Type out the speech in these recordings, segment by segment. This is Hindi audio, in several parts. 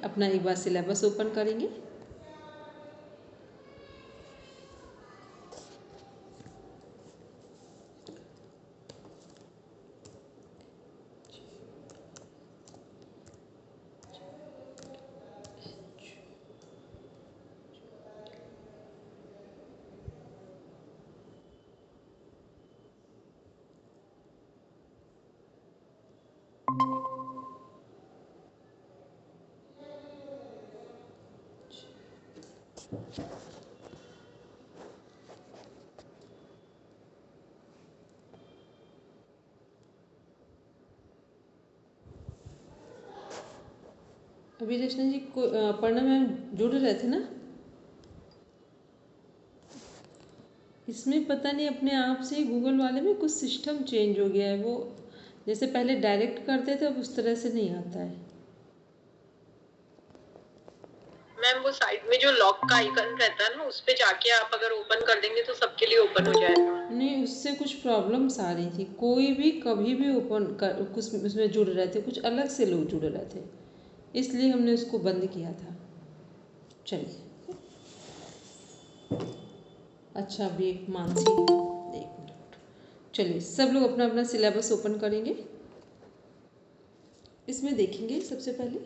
अपना एक बार सिलेबस ओपन करेंगे। अभी रचना जी को अपर्णा मैम जुड़ रहे थे ना, इसमें पता नहीं अपने आप से गूगल वाले में कुछ सिस्टम चेंज हो गया है। वो जैसे पहले डायरेक्ट करते थे अब उस तरह से नहीं आता है। मैम वो साइड में जो लॉक का आइकन रहता है ना, उस पे जाके आप अगर ओपन कर देंगे तो सबके लिए ओपन हो जाएगा। नहीं, उससे कुछ प्रॉब्लम्स आ रही थी। कोई भी कभी भी ओपन कर कुछ उसमें जुड़ रहे थे, कुछ अलग से लोग जुड़ रहे थे, इसलिए हमने उसको बंद किया था। चलिए, अच्छा अभी एक मानसी, एक मिनट, चलिए सब लोग अपना अपना सिलेबस ओपन करेंगे। इसमें देखेंगे सबसे पहले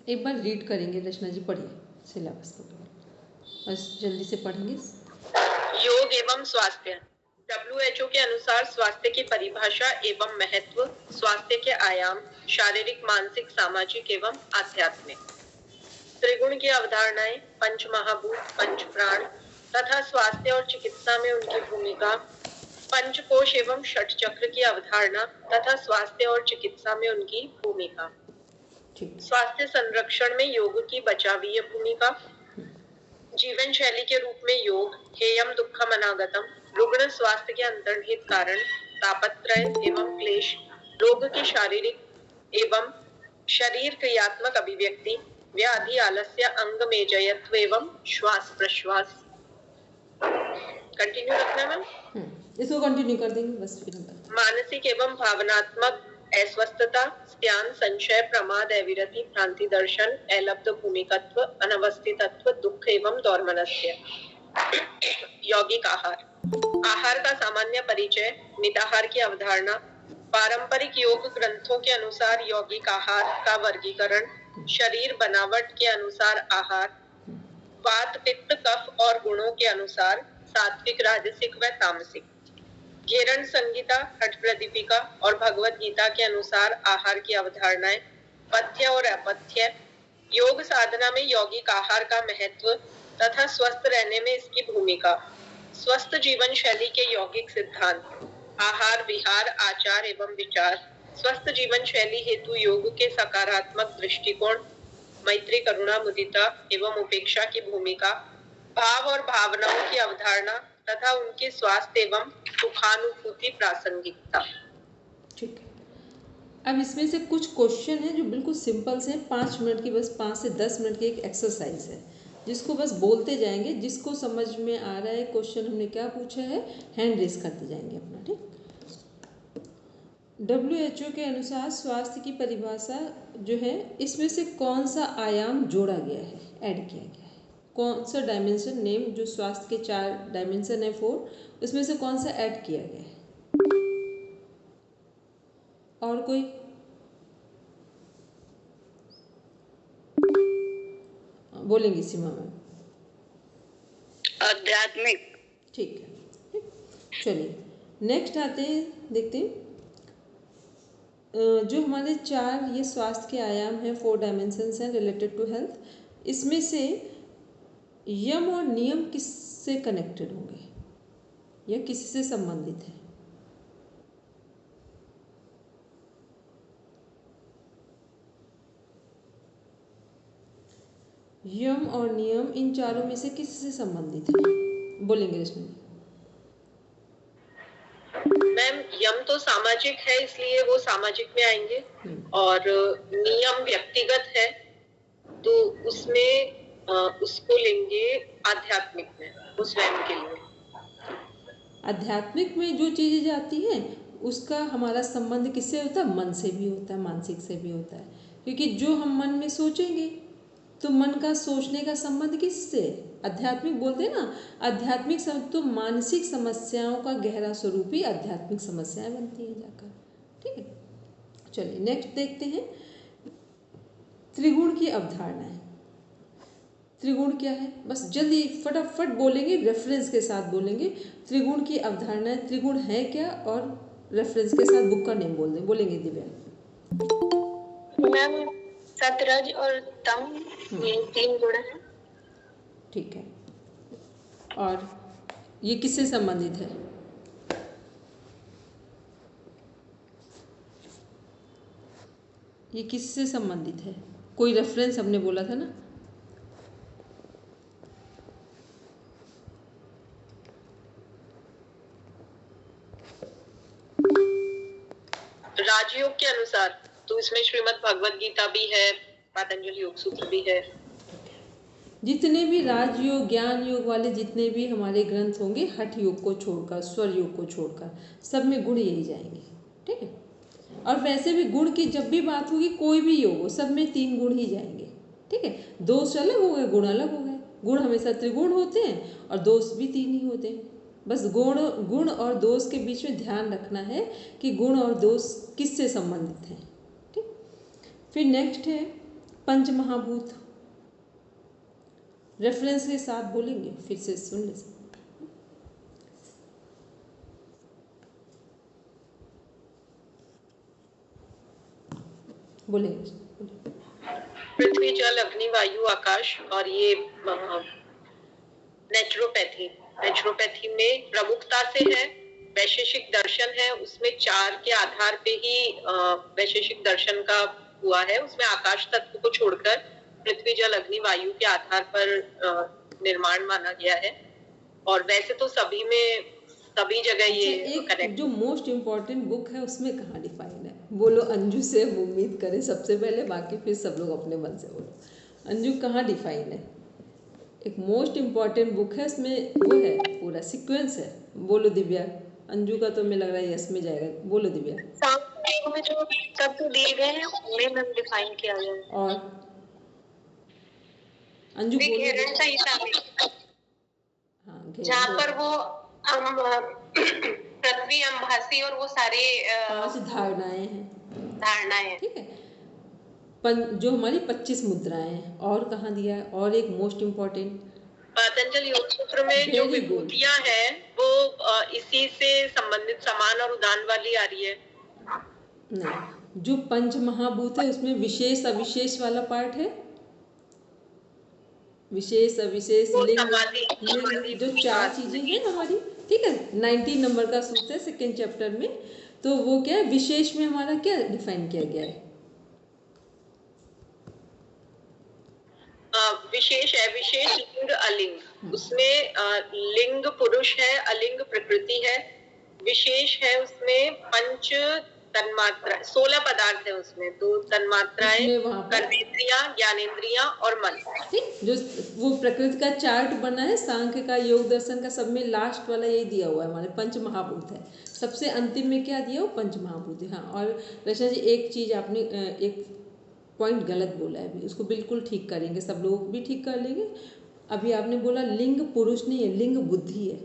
एक बार रीड करेंगे। रचना जी पढ़िए सिलेबस को, बस जल्दी से पढ़ेंगे। योग एवं स्वास्थ्य। WHO के अनुसार स्वास्थ्य की परिभाषा एवं महत्व, स्वास्थ्य के आयाम शारीरिक, मानसिक, सामाजिक एवं आध्यात्मिक। त्रिगुण की अवधारणाएं, पंच महाभूत, पंच प्राण तथा स्वास्थ्य और चिकित्सा में उनकी भूमिका, पंचकोश एवं षट चक्र की अवधारणा तथा स्वास्थ्य और चिकित्सा में उनकी भूमिका। स्वास्थ्य संरक्षण में योग की बचावीय भूमिका, जीवन शैली के रूप में योग, हेयम दुखम अनागतम, रुग्ण स्वास्थ्य के अंतर्निहित कारण, तापत्रय एवं क्लेश, रोग की शारीरिक एवं शरीर क्रियात्मक अभिव्यक्ति, व्याधि, आलस्य, अंग में जयत्व एवं श्वास प्रश्वास। कंटिन्यू रखना मैम, इसको कंटिन्यू कर देंगे बस फिर। मानसिक एवं भावनात्मक अस्वस्थता, स्त्यान, संशय, प्रमाद, अविरति, भ्रांति दर्शन, अलब्ध भूमिकत्व, अनवस्थितत्व, दुख एवं दौर्मनस्य। यौगिक आहार। आहार का सामान्य परिचय, मिताहार की अवधारणा, पारंपरिक योग ग्रंथों के अनुसार यौगिक आहार का वर्गीकरण, शरीर बनावट के अनुसार आहार, वात, पित्त, कफ और गुणों के अनुसार सात्विक, राजसिक व तामसिक। घेरण संहिता, हठ प्रदीपिका और भगवत गीता के अनुसार आहार की अवधारणाएं, पथ्य और अपथ्य, योग साधना में यौगिक आहार का महत्व तथा स्वस्थ रहने में इसकी भूमिका, स्वस्थ जीवन शैली के यौगिक सिद्धांत, आहार, विहार, आचार एवं विचार, स्वस्थ जीवन शैली हेतु योग के सकारात्मक दृष्टिकोण, मैत्री, करुणा, मुदिता एवं उपेक्षा की भूमिका, भाव और भावनाओं की अवधारणा तथा उनके स्वास्थ्य एवं सुखानुभूति प्रासंगिकता। ठीक है, अब इसमें से कुछ क्वेश्चन है जो बिल्कुल सिंपल से 5 मिनट की, बस 5 से 10 मिनट की एक एक्सरसाइज है जिसको बस बोलते जाएंगे। जिसको समझ में आ रहा है क्वेश्चन हमने क्या पूछा है, हैंड रेस करते जाएंगे अपना। ठीक, WHO के अनुसार स्वास्थ्य की परिभाषा जो है, इसमें से कौन सा आयाम जोड़ा गया है, ऐड किया गया है, कौन सा डायमेंशन नेम, जो स्वास्थ्य के 4 डायमेंशन है 4, उसमें से कौन सा ऐड किया गया है? और कोई? बोलेंगी सीमा मैम? आध्यात्मिक। ठीक है, चलिए नेक्स्ट आते हैं, देखते हैं जो हमारे 4 ये स्वास्थ्य के आयाम हैं, 4 डायमेंशंस हैं रिलेटेड टू हेल्थ। इसमें से यम और नियम किससे कनेक्टेड होंगे या किसी से संबंधित है? यम और नियम इन चारों में से किससे संबंधित है? बोलेंगे रश्मि? मैम यम तो सामाजिक है, इसलिए वो सामाजिक में आएंगे, और नियम व्यक्तिगत है तो उसमें उसको लेंगे आध्यात्मिक में, वो स्वयं के लिए। आध्यात्मिक में जो चीज़ें जाती हैं उसका हमारा संबंध किससे होता है? मन से भी होता है, मानसिक से भी होता है। क्योंकि जो हम मन में सोचेंगे तो मन का सोचने का संबंध किससे? आध्यात्मिक बोलते हैं ना, आध्यात्मिक तो मानसिक समस्याओं का गहरा स्वरूप ही आध्यात्मिक समस्याएं बनती हैं जाकर। ठीक है, चलिए नेक्स्ट देखते हैं त्रिगुण की अवधारणाएं। त्रिगुण क्या है? बस जल्दी फटाफट बोलेंगे, रेफरेंस के साथ बोलेंगे। त्रिगुण की अवधारणाएं, त्रिगुण है क्या, और रेफरेंस के साथ बुक का नेम बोलेंगे दिव्या। मैम सतरज और तम, ये 3 गुण हैं। ठीक है, और ये किससे संबंधित है? ये किससे संबंधित है? कोई रेफरेंस हमने बोला था ना? राजयोग के अनुसार तो इसमें श्रीमद् भगवद गीता भी है, पतंजलि योग सूत्र भी है। जितने भी राजयोग, ज्ञान योग वाले जितने भी हमारे ग्रंथ होंगे, हठ योग को छोड़कर, स्वर योग को छोड़कर, सब में गुण यही जाएंगे। ठीक है, और वैसे भी गुण की जब भी बात होगी, कोई भी योग हो, सब में 3 गुण ही जाएंगे। ठीक है, दोष अलग हो गए, गुण अलग हो गए। गुण हमेशा त्रिगुण होते हैं और दोष भी 3 ही होते हैं। बस गुण और दोष के बीच में ध्यान रखना है कि गुण और दोष किससे संबंधित हैं। ठीक, फिर नेक्स्ट है पंच महाभूत। रेफरेंस के साथ बोलेंगे, फिर से सुन ले। बोलेंगे। पृथ्वी, जल, अग्नि, वायु, आकाश। और ये नेचुरोपैथी में प्रमुखता से है। वैशेषिक दर्शन है, उसमें 4 के आधार पे ही वैशेषिक दर्शन का हुआ है। उसमें आकाश तत्व को छोड़कर पृथ्वी, जल, अग्नि, वायु के आधार पर निर्माण माना गया है। और वैसे तो सभी जगह ये करेक्ट। जो मोस्ट इम्पॉर्टेंट बुक है उसमें कहाँ डिफाइन है? बोलो अंजू से, हम उम्मीद करें सबसे पहले, बाकी फिर सब लोग अपने मन से बोलो। अंजू कहाँ डिफाइन है? एक मोस्ट इम्पॉर्टेंट बुक है, उसमें वो है, पूरा सीक्वेंस है। बोलो दिव्या। अंजू का तो मुझे लग रहा है यस में जाएगा। बोलो दिव्या। सांख्य में जो तत्व दिए गए हैं उनमें डिफाइन किया गया है। और अंजू हाँ, जहाँ पर वो पृथ्वी, अम्भासी और वो सारे 5 धारणाएं हैं। ठीक है, जो हमारी 25 मुद्राएं हैं। और कहाँ दिया है? और एक मोस्ट इम्पॉर्टेंट पतंजलि योग सूत्र में जो विभूतियां हैं वो इसी से संबंधित समान और उदान वाली आ रही है। नहीं, जो पंच महाभूत है उसमें विशेष अविशेष वाला पार्ट है। विशेष अविशेष लिंग जो 4 चीजें हैं हमारी। ठीक है, 19 नंबर का सूत्र है 2nd चैप्टर में। तो वो क्या है, विशेष में हमारा क्या डिफाइन किया गया है? विशेष, अविशेष, लिंग, अलिंग। उसमें लिंग पुरुष है, अलिंग प्रकृति है। विशेष है उसमें पंच तन्मात्रा, 16 पदार्थ है उसमें। 2 तन्मात्राएं, कर्मेंद्रियां, ज्ञानेंद्रियां और मन। ठीक, जो वो प्रकृति का चार्ट बना है सांख्य का, योग दर्शन का, सब में लास्ट वाला यही दिया हुआ है, हमारे पंच महाभूत है। सबसे अंतिम में क्या दिया हो? पंच महाभूत है। हाँ, और रचना जी एक चीज आपने एक पॉइंट गलत बोला है, अभी उसको बिल्कुल ठीक करेंगे, सब लोग भी ठीक कर लेंगे। अभी आपने बोला लिंग पुरुष नहीं है, लिंग बुद्धि है।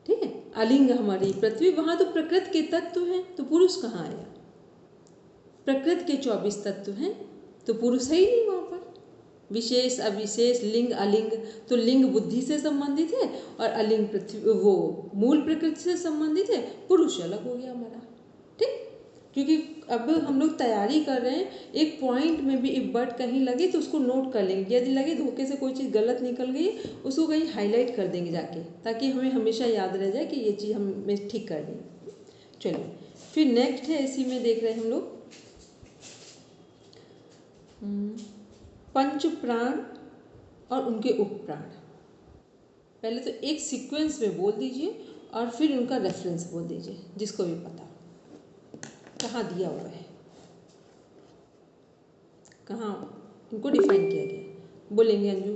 ठीक है, अलिंग हमारी पृथ्वी, वहां तो प्रकृति के तत्व हैं, तो पुरुष कहाँ आया? प्रकृति के 24 तत्व हैं, तो पुरुष है ही नहीं वहां पर। विशेष अविशेष, लिंग अलिंग, तो लिंग बुद्धि से संबंधित है और अलिंग पृथ्वी, वो मूल प्रकृति से संबंधित है। पुरुष अलग हो गया हमारा। ठीक, क्योंकि अब हम लोग तैयारी कर रहे हैं, एक पॉइंट में भी इफ बट कहीं लगे तो उसको नोट कर लेंगे। यदि लगे धोखे से कोई चीज़ गलत निकल गई उसको कहीं हाईलाइट कर देंगे जाके, ताकि हमें हमेशा याद रह जाए कि ये चीज़ हमें ठीक कर दी। चलिए फिर नेक्स्ट है, इसी में देख रहे हैं हम लोग पंच प्राण और उनके उपप्राण। पहले तो एक सीक्वेंस में बोल दीजिए और फिर उनका रेफरेंस बोल दीजिए, जिसको भी पता कहाँ दिया हुआ है, कहाँ उनको डिफाइन किया गया। बोलेंगे अंजू।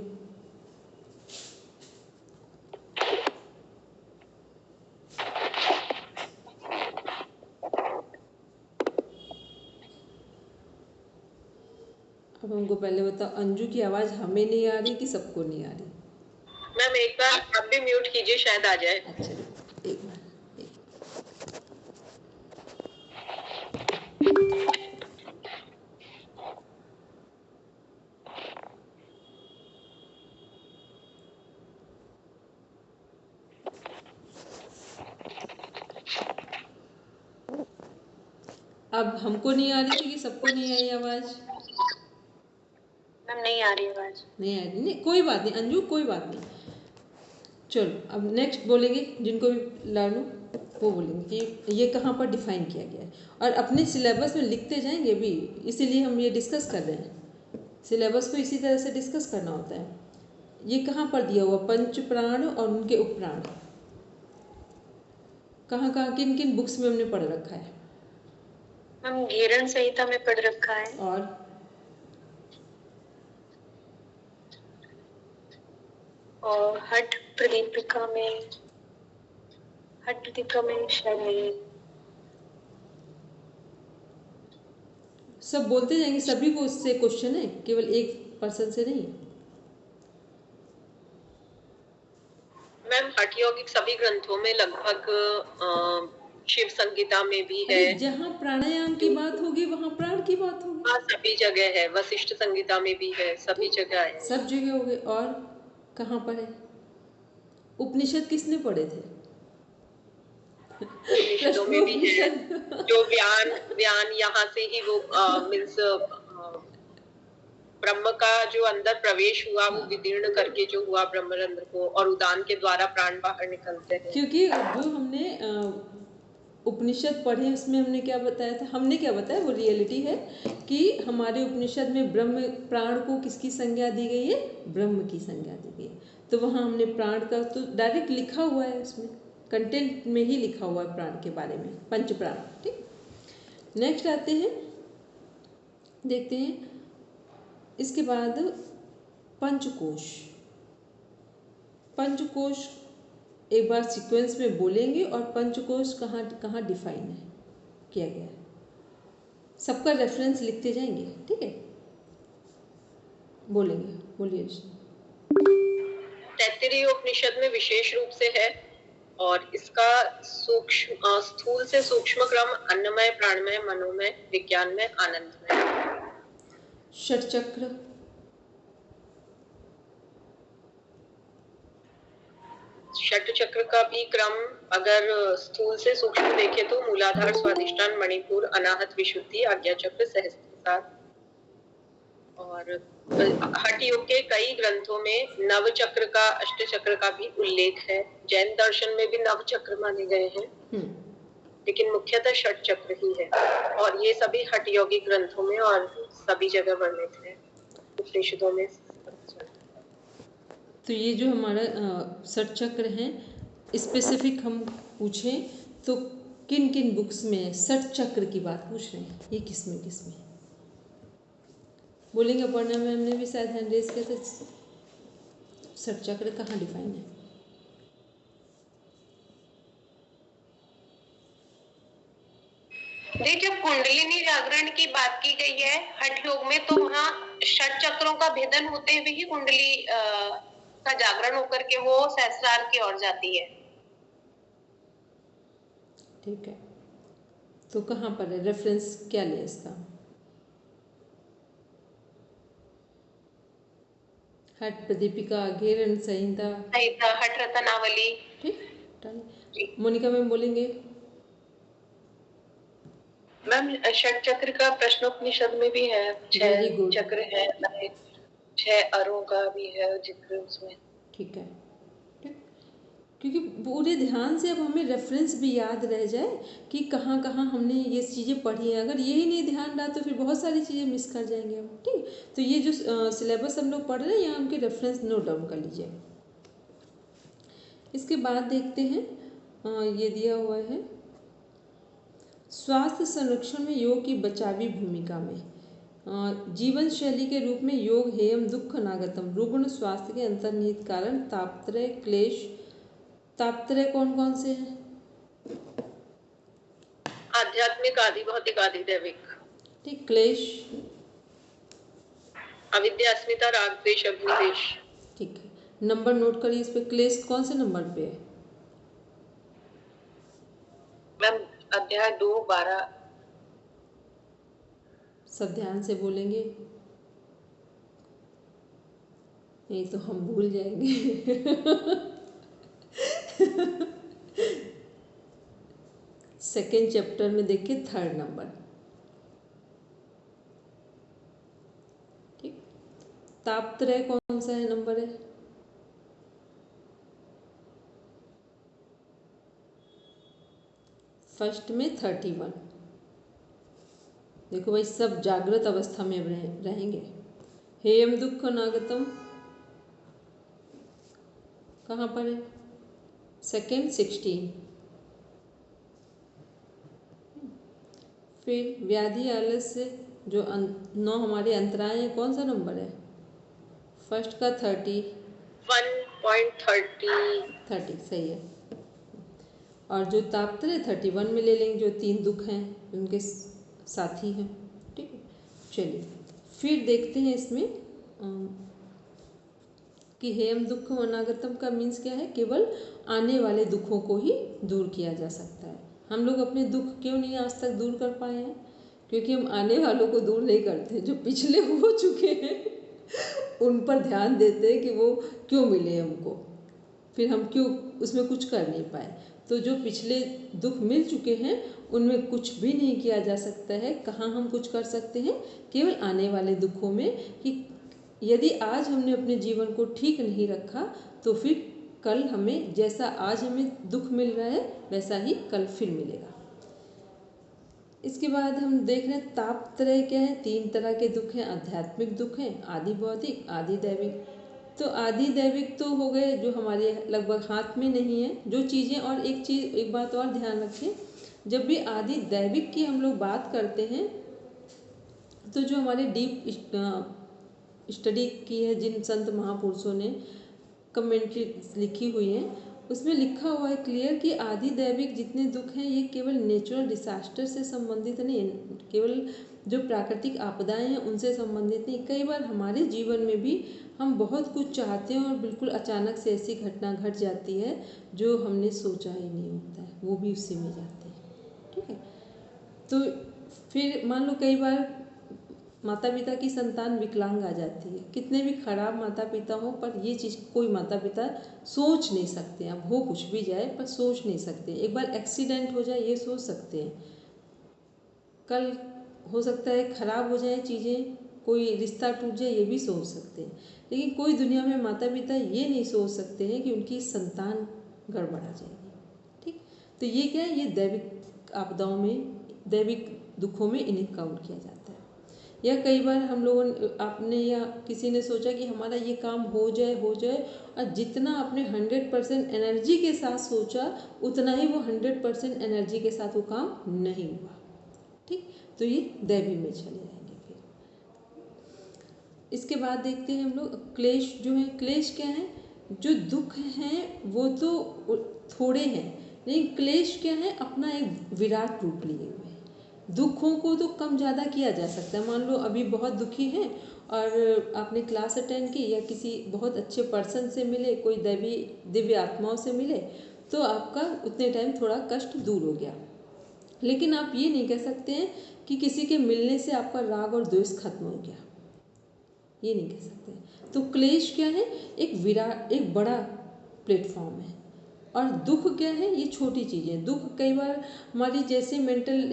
अब हमको पहले बताओ, अंजू की आवाज़ हमें नहीं आ रही कि सबको नहीं आ रही? मैम एक बार आप भी म्यूट कीजिए, शायद आ जाए। अच्छा, एक बार अब हमको नहीं आ रही थी कि सबको नहीं आई आवाज़? मैम नहीं आ रही आवाज़। नहीं आ रही, नहीं कोई बात नहीं अंजू, कोई बात नहीं। चलो अब नेक्स्ट बोलेंगे, जिनको भी लानू वो बोलेंगे कि ये कहाँ पर डिफाइन किया गया है, और अपने सिलेबस में लिखते जाएंगे भी, इसीलिए हम ये डिस्कस कर रहे हैं। सिलेबस को इसी तरह से डिस्कस करना होता है। ये कहाँ पर दिया हुआ, पंच प्राण और उनके उपप्राण कहाँ कहाँ किन किन बुक्स में हमने पढ़ रखा है? मैम घेरन संहिता में पढ़ रखा है, और हठ प्रदीपिका में, हठ प्रदीपिका में शायद सब बोलते जाएंगे, सभी को उससे क्वेश्चन है, केवल एक पर्सन से नहीं। मैम हठ यौगिक सभी ग्रंथों में लगभग शिव संगीता में भी है। जहाँ प्राणायाम की बात होगी वहाँ प्राण की बात होगी। हाँ सभी जगह है, वशिष्ठ संगीता में भी है, सभी जगह है, सब जगह हो गए। और कहाँ पर है? उपनिषद किसने पढ़े थे? उपनिषदों में भी है, जो व्यान यहाँ से ही वो मीन्स ब्रह्म का जो अंदर प्रवेश हुआ, वो विदीर्ण करके जो हुआ ब्रह्मरंध्र को, और उदान के द्वारा प्राण बाहर निकलते हैं। क्योंकि जो हमने उपनिषद पढ़े उसमें हमने क्या बताया था, हमने क्या बताया वो रियलिटी है कि हमारे उपनिषद में ब्रह्म प्राण को किसकी संज्ञा दी गई है? ब्रह्म की संज्ञा दी गई है। तो वहाँ हमने प्राण का तो डायरेक्ट लिखा हुआ है, उसमें कंटेंट में ही लिखा हुआ है प्राण के बारे में, पंच प्राण। ठीक, नेक्स्ट आते हैं, देखते हैं इसके बाद पंचकोश। पंचकोश एक बार सीक्वेंस में बोलेंगे, और पंचकोश कहाँ कहाँ डिफाइन है किया गया है, सबका रेफरेंस लिखते जाएंगे। ठीक है, बोलेंगे, बोलिए। तैत्तिरीय उपनिषद में विशेष रूप से है, और इसका सूक्ष्म स्थूल से सूक्ष्म क्रम अन्नमय, प्राणमय, मनोमय, विज्ञानमय, आनंदमय। षटचक्र, षट चक्र का भी क्रम अगर स्थूल से सूक्ष्म देखे तो मूलाधार, स्वादिष्टान, मणिपुर, अनाहत, विशुद्धि, आज्ञा चक्र, सहस्त्रपाद। और हठ योग के कई ग्रंथों में नव चक्र का, अष्ट चक्र का भी उल्लेख है। जैन दर्शन में भी नव चक्र माने गए हैं, लेकिन मुख्यतः षट चक्र ही है, और ये सभी हठ योगिक ग्रंथों में और सभी जगह वर्णित है, उपनिषदों में। तो ये जो हमारा षट चक्र है, स्पेसिफिक हम पूछें तो किन किन बुक्स में षट चक्र की बात पूछ रहे हैं, ये किसमें किसमें बोलेंगे? अपर्णा मैम ने भी शायद हैंड रेज किया था, षट चक्र कहाँ डिफाइन है? जब कुंडलिनी जागरण की बात की गई है हठ योग में, तो वहाँ षट चक्रों का भेदन होते हुए ही कुंडली का जागरण होकर के वो सहस्रार की ओर जाती है। ठीक है, तो कहाँ पर है, रेफरेंस क्या ले इसका? हठ प्रदीपिका, घेरन संहिता, हठ रतनावली। ठीक, मोनिका मैम बोलेंगे। मैम षट चक्र का प्रश्नोपनिषद में भी है, 6 चक्र है, 6 अरों का भी है जिक्र उसमें। ठीक है, ठीक, क्योंकि पूरे ध्यान से अब हमें रेफरेंस भी याद रह जाए कि कहाँ कहाँ हमने ये चीज़ें पढ़ी हैं। अगर यही नहीं ध्यान रहा तो फिर बहुत सारी चीज़ें मिस कर जाएंगे हम। ठीक, तो ये जो सिलेबस हम लोग पढ़ रहे हैं यहाँ उनके रेफरेंस नोट डाउन कर लीजिए। इसके बाद देखते हैं, ये दिया हुआ है स्वास्थ्य संरक्षण में योग की बचावी भूमिका में। जीवन शैली के रूप में योग हेयम दुख अनागतम, रुग्ण स्वास्थ्य के अंतर्निहित कारण, तापत्रय, क्लेश। तापत्रय कौन कौन से हैं? आध्यात्मिक, आदि भौतिक, आदि दैविक। ठीक, क्लेश, अविद्या, अस्मिता, राग, द्वेष, अभिनिवेश। ठीक है, नंबर नोट करिए इस पे। क्लेश कौन से नंबर पे है? मैम अध्याय 2:12। सब ध्यान से बोलेंगे, नहीं तो हम भूल जाएंगे। सेकेंड चैप्टर में देखिए, थर्ड नंबर। ठीक, तापत्रय कौन सा है नंबर है? फर्स्ट में 31। देखो भाई, सब जागृत अवस्था में रहेंगे। हेयम दुख अनागतम कहाँ पर है? सेकेंड 16। फिर व्याधि आलस्य जो 9 हमारे अंतराय हैं, कौन सा नंबर है? फर्स्ट का 1.30। सही है। और जो तापत्रय 31 में ले लेंगे, जो 3 दुख हैं उनके साथी हैं। ठीक है, चलिए फिर देखते हैं इसमें कि हेयम दुख अनागतम का मीन्स क्या है। केवल आने वाले दुखों को ही दूर किया जा सकता है। हम लोग अपने दुख क्यों नहीं आज तक दूर कर पाए हैं? क्योंकि हम आने वालों को दूर नहीं करते, जो पिछले हो चुके हैं उन पर ध्यान देते हैं कि वो क्यों मिले हमको, फिर हम क्यों उसमें कुछ कर नहीं पाए। तो जो पिछले दुख मिल चुके हैं उनमें कुछ भी नहीं किया जा सकता है। कहाँ हम कुछ कर सकते हैं? केवल आने वाले दुखों में, कि यदि आज हमने अपने जीवन को ठीक नहीं रखा तो फिर कल हमें जैसा आज हमें दुख मिल रहा है वैसा ही कल फिर मिलेगा। इसके बाद हम देख रहे हैं तापत्रय क्या है। 3 तरह के दुख हैं। आध्यात्मिक दुख हैं, आदि भौतिक, आदि दैविक। तो आदि दैविक तो हो गए जो हमारे लगभग हाथ में नहीं है जो चीज़ें। और एक बात और ध्यान रखें, जब भी आदि दैविक की हम लोग बात करते हैं तो जो हमारे डीप स्टडी की है, जिन संत महापुरुषों ने कमेंट्री लिखी हुई है, उसमें लिखा हुआ है क्लियर कि आदि दैविक जितने दुख हैं ये केवल नेचुरल डिसास्टर से संबंधित नहीं, केवल जो प्राकृतिक आपदाएं हैं उनसे संबंधित नहीं। कई बार हमारे जीवन में भी हम बहुत कुछ चाहते हैं और बिल्कुल अचानक से ऐसी घटना घट जाती है जो हमने सोचा ही नहीं होता है, वो भी उसी में जाते हैं। ठीक है, तो फिर मान लो कई बार माता पिता की संतान विकलांग आ जाती है। कितने भी खराब माता पिता हो, पर ये चीज़ कोई माता पिता सोच नहीं सकते। अब हो कुछ भी जाए पर सोच नहीं सकते। एक बार एक्सीडेंट हो जाए ये सोच सकते हैं, कल हो सकता है खराब हो जाए चीज़ें, कोई रिश्ता टूट जाए ये भी सोच सकते हैं। लेकिन कोई दुनिया में माता पिता ये नहीं सोच सकते हैं कि उनकी संतान गड़बड़ा जाएगी। ठीक, तो ये क्या है, ये दैविक आपदाओं में, दैविक दुखों में इन्हें काउंट किया जाता है। या कई बार हम लोगों ने, आपने या किसी ने सोचा कि हमारा ये काम हो जाए और जितना आपने 100% एनर्जी के साथ सोचा उतना ही वो 100% एनर्जी के साथ वो काम नहीं हुआ। ठीक, तो ये दैवी में चले जाएंगे। फिर इसके बाद देखते हैं हम लोग क्लेश जो है। क्लेश क्या है? जो दुख हैं वो तो थोड़े हैं, लेकिन क्लेश क्या है? अपना एक विराट रूप लिए हुए। दुखों को तो कम ज़्यादा किया जा सकता है। मान लो अभी बहुत दुखी हैं और आपने क्लास अटेंड की या किसी बहुत अच्छे पर्सन से मिले, कोई दिव्य आत्माओं से मिले, तो आपका उतने टाइम थोड़ा कष्ट दूर हो गया। लेकिन आप ये नहीं कह सकते हैं कि किसी के मिलने से आपका राग और द्वेष खत्म हो गया, ये नहीं कह सकते। तो क्लेश क्या है? एक बड़ा प्लेटफॉर्म है। और दुख क्या है? ये छोटी चीज़ें। दुख कई बार हमारी जैसे मेंटल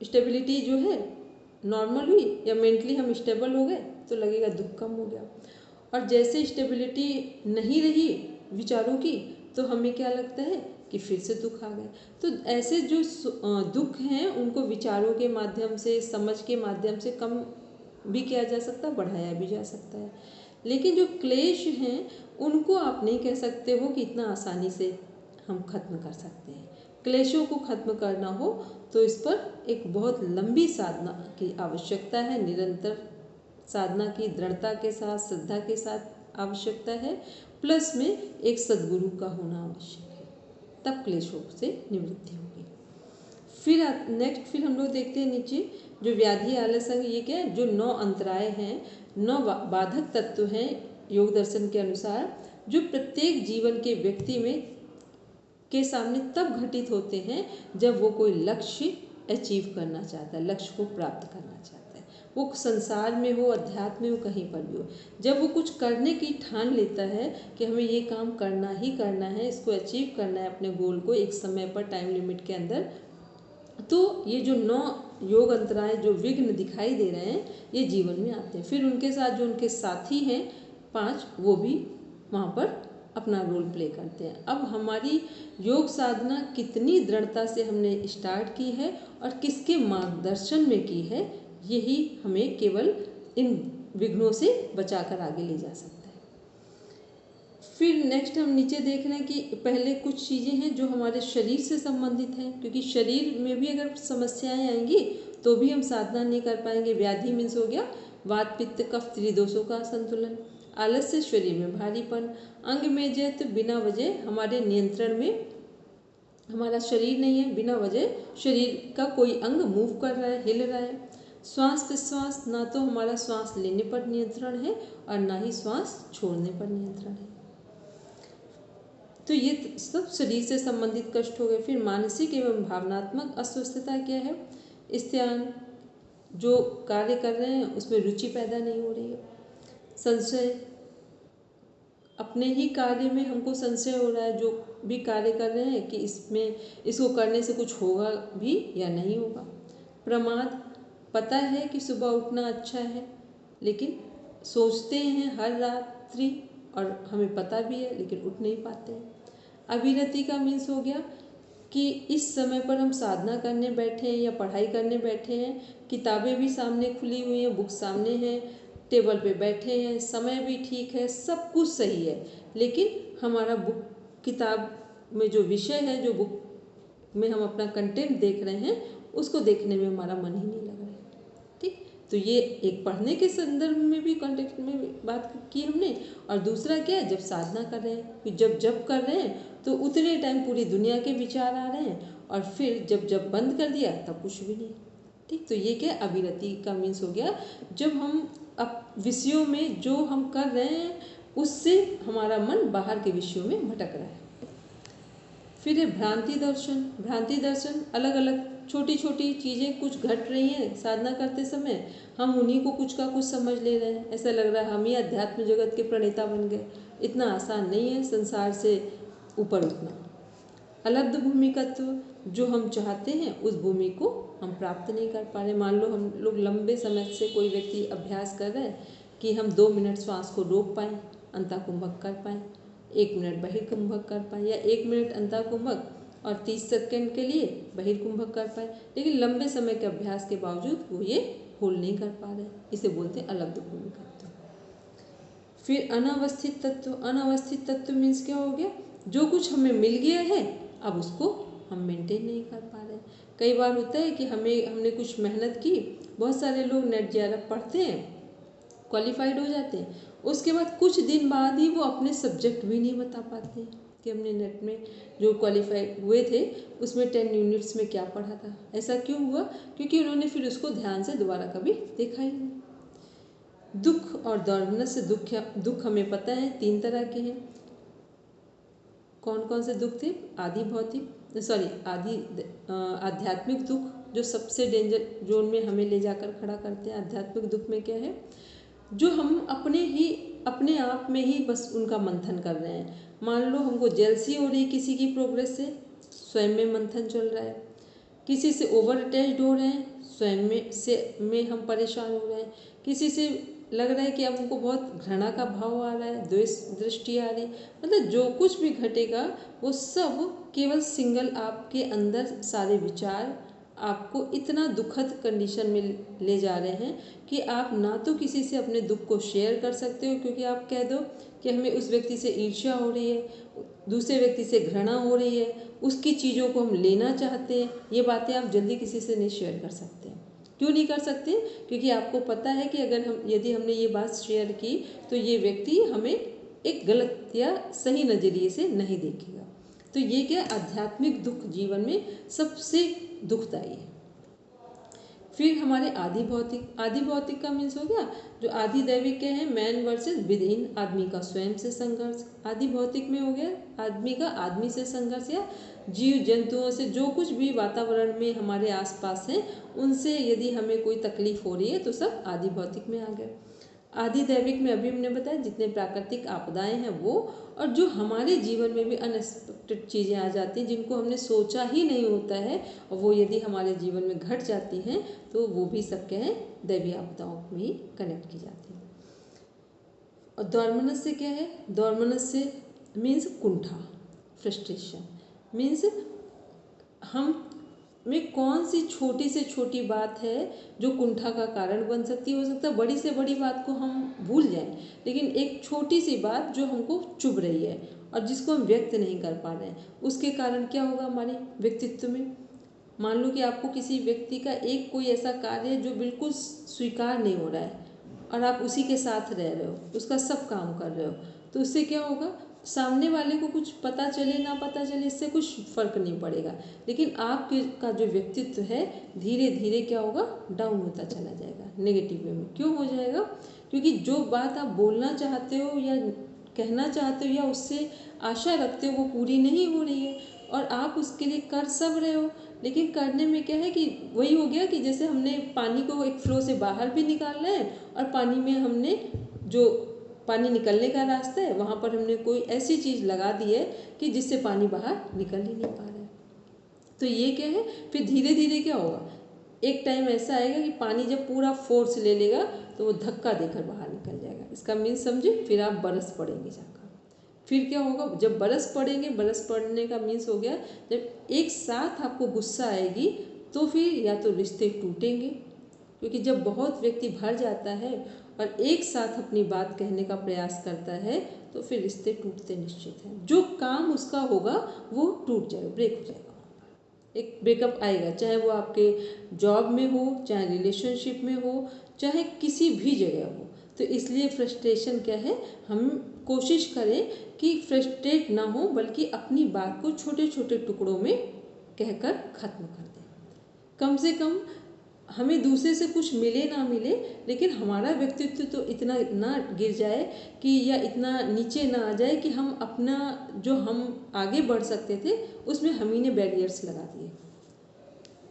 स्टेबिलिटी जो है नॉर्मल हुई या मेंटली हम स्टेबल हो गए तो लगेगा दुख कम हो गया। और जैसे स्टेबिलिटी नहीं रही विचारों की तो हमें क्या लगता है कि फिर से दुख आ गए। तो ऐसे जो दुख हैं उनको विचारों के माध्यम से, समझ के माध्यम से कम भी किया जा सकता है, बढ़ाया भी जा सकता है। लेकिन जो क्लेश हैं उनको आप नहीं कह सकते हो कि इतना आसानी से हम खत्म कर सकते हैं। क्लेशों को खत्म करना हो तो इस पर एक बहुत लंबी साधना की आवश्यकता है, निरंतर साधना की दृढ़ता के साथ, श्रद्धा के साथ आवश्यकता है, प्लस में एक सद्गुरु का होना आवश्यक है, तब क्लेशों से निवृत्ति होगी। फिर नेक्स्ट हम लोग देखते हैं नीचे जो व्याधि आलस अंग, ये क्या है, जो 9 अंतराय हैं, 9 बाधक तत्व हैं योग दर्शन के अनुसार, जो प्रत्येक जीवन के व्यक्ति में के सामने तब घटित होते हैं जब वो कोई लक्ष्य अचीव करना चाहता है, लक्ष्य को प्राप्त करना चाहता है। वो संसार में हो, अध्यात्म में हो, कहीं पर भी हो, जब वो कुछ करने की ठान लेता है कि हमें ये काम करना ही करना है, इसको अचीव करना है, अपने गोल को एक समय पर टाइम लिमिट के अंदर, तो ये जो 9 योग अंतराय जो विघ्न दिखाई दे रहे हैं, ये जीवन में आते हैं। फिर उनके साथ जो उनके साथी हैं 5, वो भी वहाँ पर अपना रोल प्ले करते हैं। अब हमारी योग साधना कितनी दृढ़ता से हमने स्टार्ट की है और किसके मार्गदर्शन में की है, यही हमें केवल इन विघ्नों से बचाकर आगे ले जा सकता है। फिर नेक्स्ट हम नीचे देख रहे हैं कि पहले कुछ चीज़ें हैं जो हमारे शरीर से संबंधित हैं, क्योंकि शरीर में भी अगर समस्याएं आएंगी तो भी हम साधना नहीं कर पाएंगे। व्याधि मीन्स हो गया वात पित्त कफ त्रिदोषों का असंतुलन, आलस्य शरीर में भारीपन, अंग में जय तो बिना वजह हमारे नियंत्रण में हमारा शरीर नहीं है, बिना वजह शरीर का कोई अंग मूव कर रहा है, हिल रहा है। श्वास प्रश्वास, ना तो हमारा श्वास लेने पर नियंत्रण है और ना ही श्वास छोड़ने पर नियंत्रण है। तो ये सब शरीर से संबंधित कष्ट हो गए। फिर मानसिक एवं भावनात्मक अस्वस्थता क्या है, स्त्यान, जो कार्य कर रहे हैं उसमें रुचि पैदा नहीं हो रही है। संशय, अपने ही कार्य में हमको संशय हो रहा है, जो भी कार्य कर रहे हैं कि इसमें इसको करने से कुछ होगा भी या नहीं होगा। प्रमाद, पता है कि सुबह उठना अच्छा है, लेकिन सोचते हैं हर रात्रि और हमें पता भी है लेकिन उठ नहीं पाते हैं। अविरति का मीन्स हो गया कि इस समय पर हम साधना करने बैठे हैं या पढ़ाई करने बैठे हैं, किताबें भी सामने खुली हुई हैं, बुक सामने हैं, टेबल पे बैठे हैं, समय भी ठीक है, सब कुछ सही है, लेकिन हमारा बुक किताब में जो विषय है, जो बुक में हम अपना कंटेंट देख रहे हैं, उसको देखने में हमारा मन ही नहीं लग रहा है। ठीक, तो ये एक पढ़ने के संदर्भ में भी कॉन्टेक्स्ट में बात की हमने, और दूसरा क्या है, जब साधना कर रहे हैं, कि जब कर रहे हैं तो उतने टाइम पूरी दुनिया के विचार आ रहे हैं, और फिर जब बंद कर दिया तब कुछ भी नहीं। ठीक, तो ये क्या अविरति का मीन्स हो गया, जब हम अब विषयों में जो हम कर रहे हैं उससे हमारा मन बाहर के विषयों में भटक रहा है। फिर है भ्रांति दर्शन। भ्रांति दर्शन अलग अलग छोटी छोटी चीज़ें कुछ घट रही हैं साधना करते समय, हम उन्हीं को कुछ का कुछ समझ ले रहे हैं, ऐसा लग रहा है हम ही अध्यात्म जगत के प्रणेता बन गए। इतना आसान नहीं है संसार से ऊपर उठना। अलब्ध भूमिकत्व, जो हम चाहते हैं उस भूमि को हम प्राप्त नहीं कर पा रहे। मान लो हम लोग लंबे समय से कोई व्यक्ति अभ्यास कर रहे हैं कि हम 2 मिनट श्वास को रोक पाएँ, अंतःकुंभक कर पाएँ, 1 मिनट बहिर्कुंभक कर पाएँ, या 1 मिनट अंतःकुंभक और 30 सेकंड के लिए बहिर्कुंभक कर पाएँ, लेकिन लंबे समय के अभ्यास के बावजूद वो ये होल्ड नहीं कर पा रहे, इसे बोलते हैं अलब्ध भूमिकत्व। फिर अनावस्थित तत्व। अनावस्थित तत्व मीन्स क्या हो गया, जो कुछ हमें मिल गया है अब उसको हम मेंटेन नहीं कर पा रहे। कई बार होता है कि हमने कुछ मेहनत की, बहुत सारे लोग नेट JRF पढ़ते हैं, क्वालिफाइड हो जाते हैं, उसके बाद कुछ दिन बाद ही वो अपने सब्जेक्ट भी नहीं बता पाते कि हमने नेट में जो क्वालिफाइड हुए थे उसमें 10 यूनिट्स में क्या पढ़ा था। ऐसा क्यों हुआ, क्योंकि उन्होंने फिर उसको ध्यान से दोबारा कभी देखा ही नहीं। दुख और दौर्मनस से दुख हमें पता है 3 तरह के हैं। कौन कौन से दुख थे, आदि आध्यात्मिक दुख, जो सबसे डेंजर जोन में हमें ले जाकर खड़ा करते हैं। आध्यात्मिक दुख में क्या है, जो हम अपने आप में ही बस उनका मंथन कर रहे हैं। मान लो हमको जेलसी हो रही किसी की प्रोग्रेस से, स्वयं में मंथन चल रहा है। किसी से ओवर अटैच्ड हो रहे हैं, स्वयं में हम परेशान हो रहे हैं। किसी से लग रहा है कि अब उनको बहुत घृणा का भाव आ रहा है, द्वेष दृष्टि आ रही, मतलब जो कुछ भी घटेगा वो सब केवल सिंगल आपके अंदर सारे विचार आपको इतना दुखद कंडीशन में ले जा रहे हैं कि आप ना तो किसी से अपने दुख को शेयर कर सकते हो, क्योंकि आप कह दो कि हमें उस व्यक्ति से ईर्ष्या हो रही है, दूसरे व्यक्ति से घृणा हो रही है, उसकी चीज़ों को हम लेना चाहते हैं। ये बातें आप जल्दी किसी से नहीं शेयर कर सकते। क्यों नहीं कर सकते, क्योंकि आपको पता है कि यदि हमने ये बात शेयर की तो ये व्यक्ति हमें एक गलत या सही नज़रिए से नहीं देखेगा। तो ये क्या आध्यात्मिक दुख जीवन में सबसे दुखदायी है। फिर हमारे आदि भौतिक का मीन्स हो गया जो आदि दैविक के हैं, मैन वर्सेस विद इन, आदमी का स्वयं से संघर्ष। आदि भौतिक में हो गया आदमी का आदमी से संघर्ष या जीव जंतुओं से, जो कुछ भी वातावरण में हमारे आसपास हैं उनसे यदि हमें कोई तकलीफ हो रही है तो सब आदि भौतिक में आ गए। आदि दैविक में अभी हमने बताया जितने प्राकृतिक आपदाएं हैं वो, और जो हमारे जीवन में भी अनएक्सपेक्टेड चीज़ें आ जाती हैं जिनको हमने सोचा ही नहीं होता है और वो यदि हमारे जीवन में घट जाती हैं तो वो भी सब क्या है, दैवीय आपदाओं में ही कनेक्ट की जाती हैं। और द्वारमनस से क्या है, द्वारमनस से मीन्स कुंठा, फ्रस्ट्रेशन, मीन्स हम में कौन सी छोटी से छोटी बात है जो कुंठा का कारण बन सकती है। हो सकता है बड़ी से बड़ी बात को हम भूल जाएं, लेकिन एक छोटी सी बात जो हमको चुभ रही है और जिसको हम व्यक्त नहीं कर पा रहे हैं, उसके कारण क्या होगा हमारे व्यक्तित्व में। मान लो कि आपको किसी व्यक्ति का एक कोई ऐसा कार्य है जो बिल्कुल स्वीकार नहीं हो रहा है और आप उसी के साथ रह रहे हो, उसका सब काम कर रहे हो, तो उससे क्या होगा, सामने वाले को कुछ पता चले ना पता चले इससे कुछ फर्क नहीं पड़ेगा, लेकिन आपके का जो व्यक्तित्व है धीरे धीरे क्या होगा, डाउन होता चला जाएगा, नेगेटिव वे में। क्यों हो जाएगा, क्योंकि जो बात आप बोलना चाहते हो या कहना चाहते हो या उससे आशा रखते हो वो पूरी नहीं हो रही है और आप उसके लिए कर सब रहे हो, लेकिन करने में क्या है कि वही हो गया कि जैसे हमने पानी को एक फ्लो से बाहर भी निकालना है और पानी में हमने जो पानी निकलने का रास्ता है वहाँ पर हमने कोई ऐसी चीज़ लगा दी है कि जिससे पानी बाहर निकल ही नहीं पा रहा है। तो ये क्या है, फिर धीरे धीरे क्या होगा, एक टाइम ऐसा आएगा कि पानी जब पूरा फोर्स ले लेगा तो वो धक्का देकर बाहर निकल जाएगा। इसका मीन्स समझे, फिर आप बरस पड़ेंगे जाकर। फिर क्या होगा, जब बरस पड़ेंगे, बरस पड़ने का मीन्स हो गया जब एक साथ आपको गुस्सा आएगी तो फिर या तो रिश्ते टूटेंगे, क्योंकि जब बहुत व्यक्ति भर जाता है और एक साथ अपनी बात कहने का प्रयास करता है तो फिर रिश्ते टूटते निश्चित हैं। जो काम उसका होगा वो टूट जाएगा, ब्रेक हो जाएगा, एक ब्रेकअप आएगा, चाहे वो आपके जॉब में हो, चाहे रिलेशनशिप में हो, चाहे किसी भी जगह हो। तो इसलिए फ्रस्ट्रेशन क्या है, हम कोशिश करें कि फ्रस्ट्रेट ना हो बल्कि अपनी बात को छोटे छोटे टुकड़ों में कहकर ख़त्म कर दें। कम से कम हमें दूसरे से कुछ मिले ना मिले, लेकिन हमारा व्यक्तित्व तो इतना ना गिर जाए कि या इतना नीचे ना आ जाए कि हम अपना जो हम आगे बढ़ सकते थे उसमें हम ही ने बैरियर्स लगा दिए।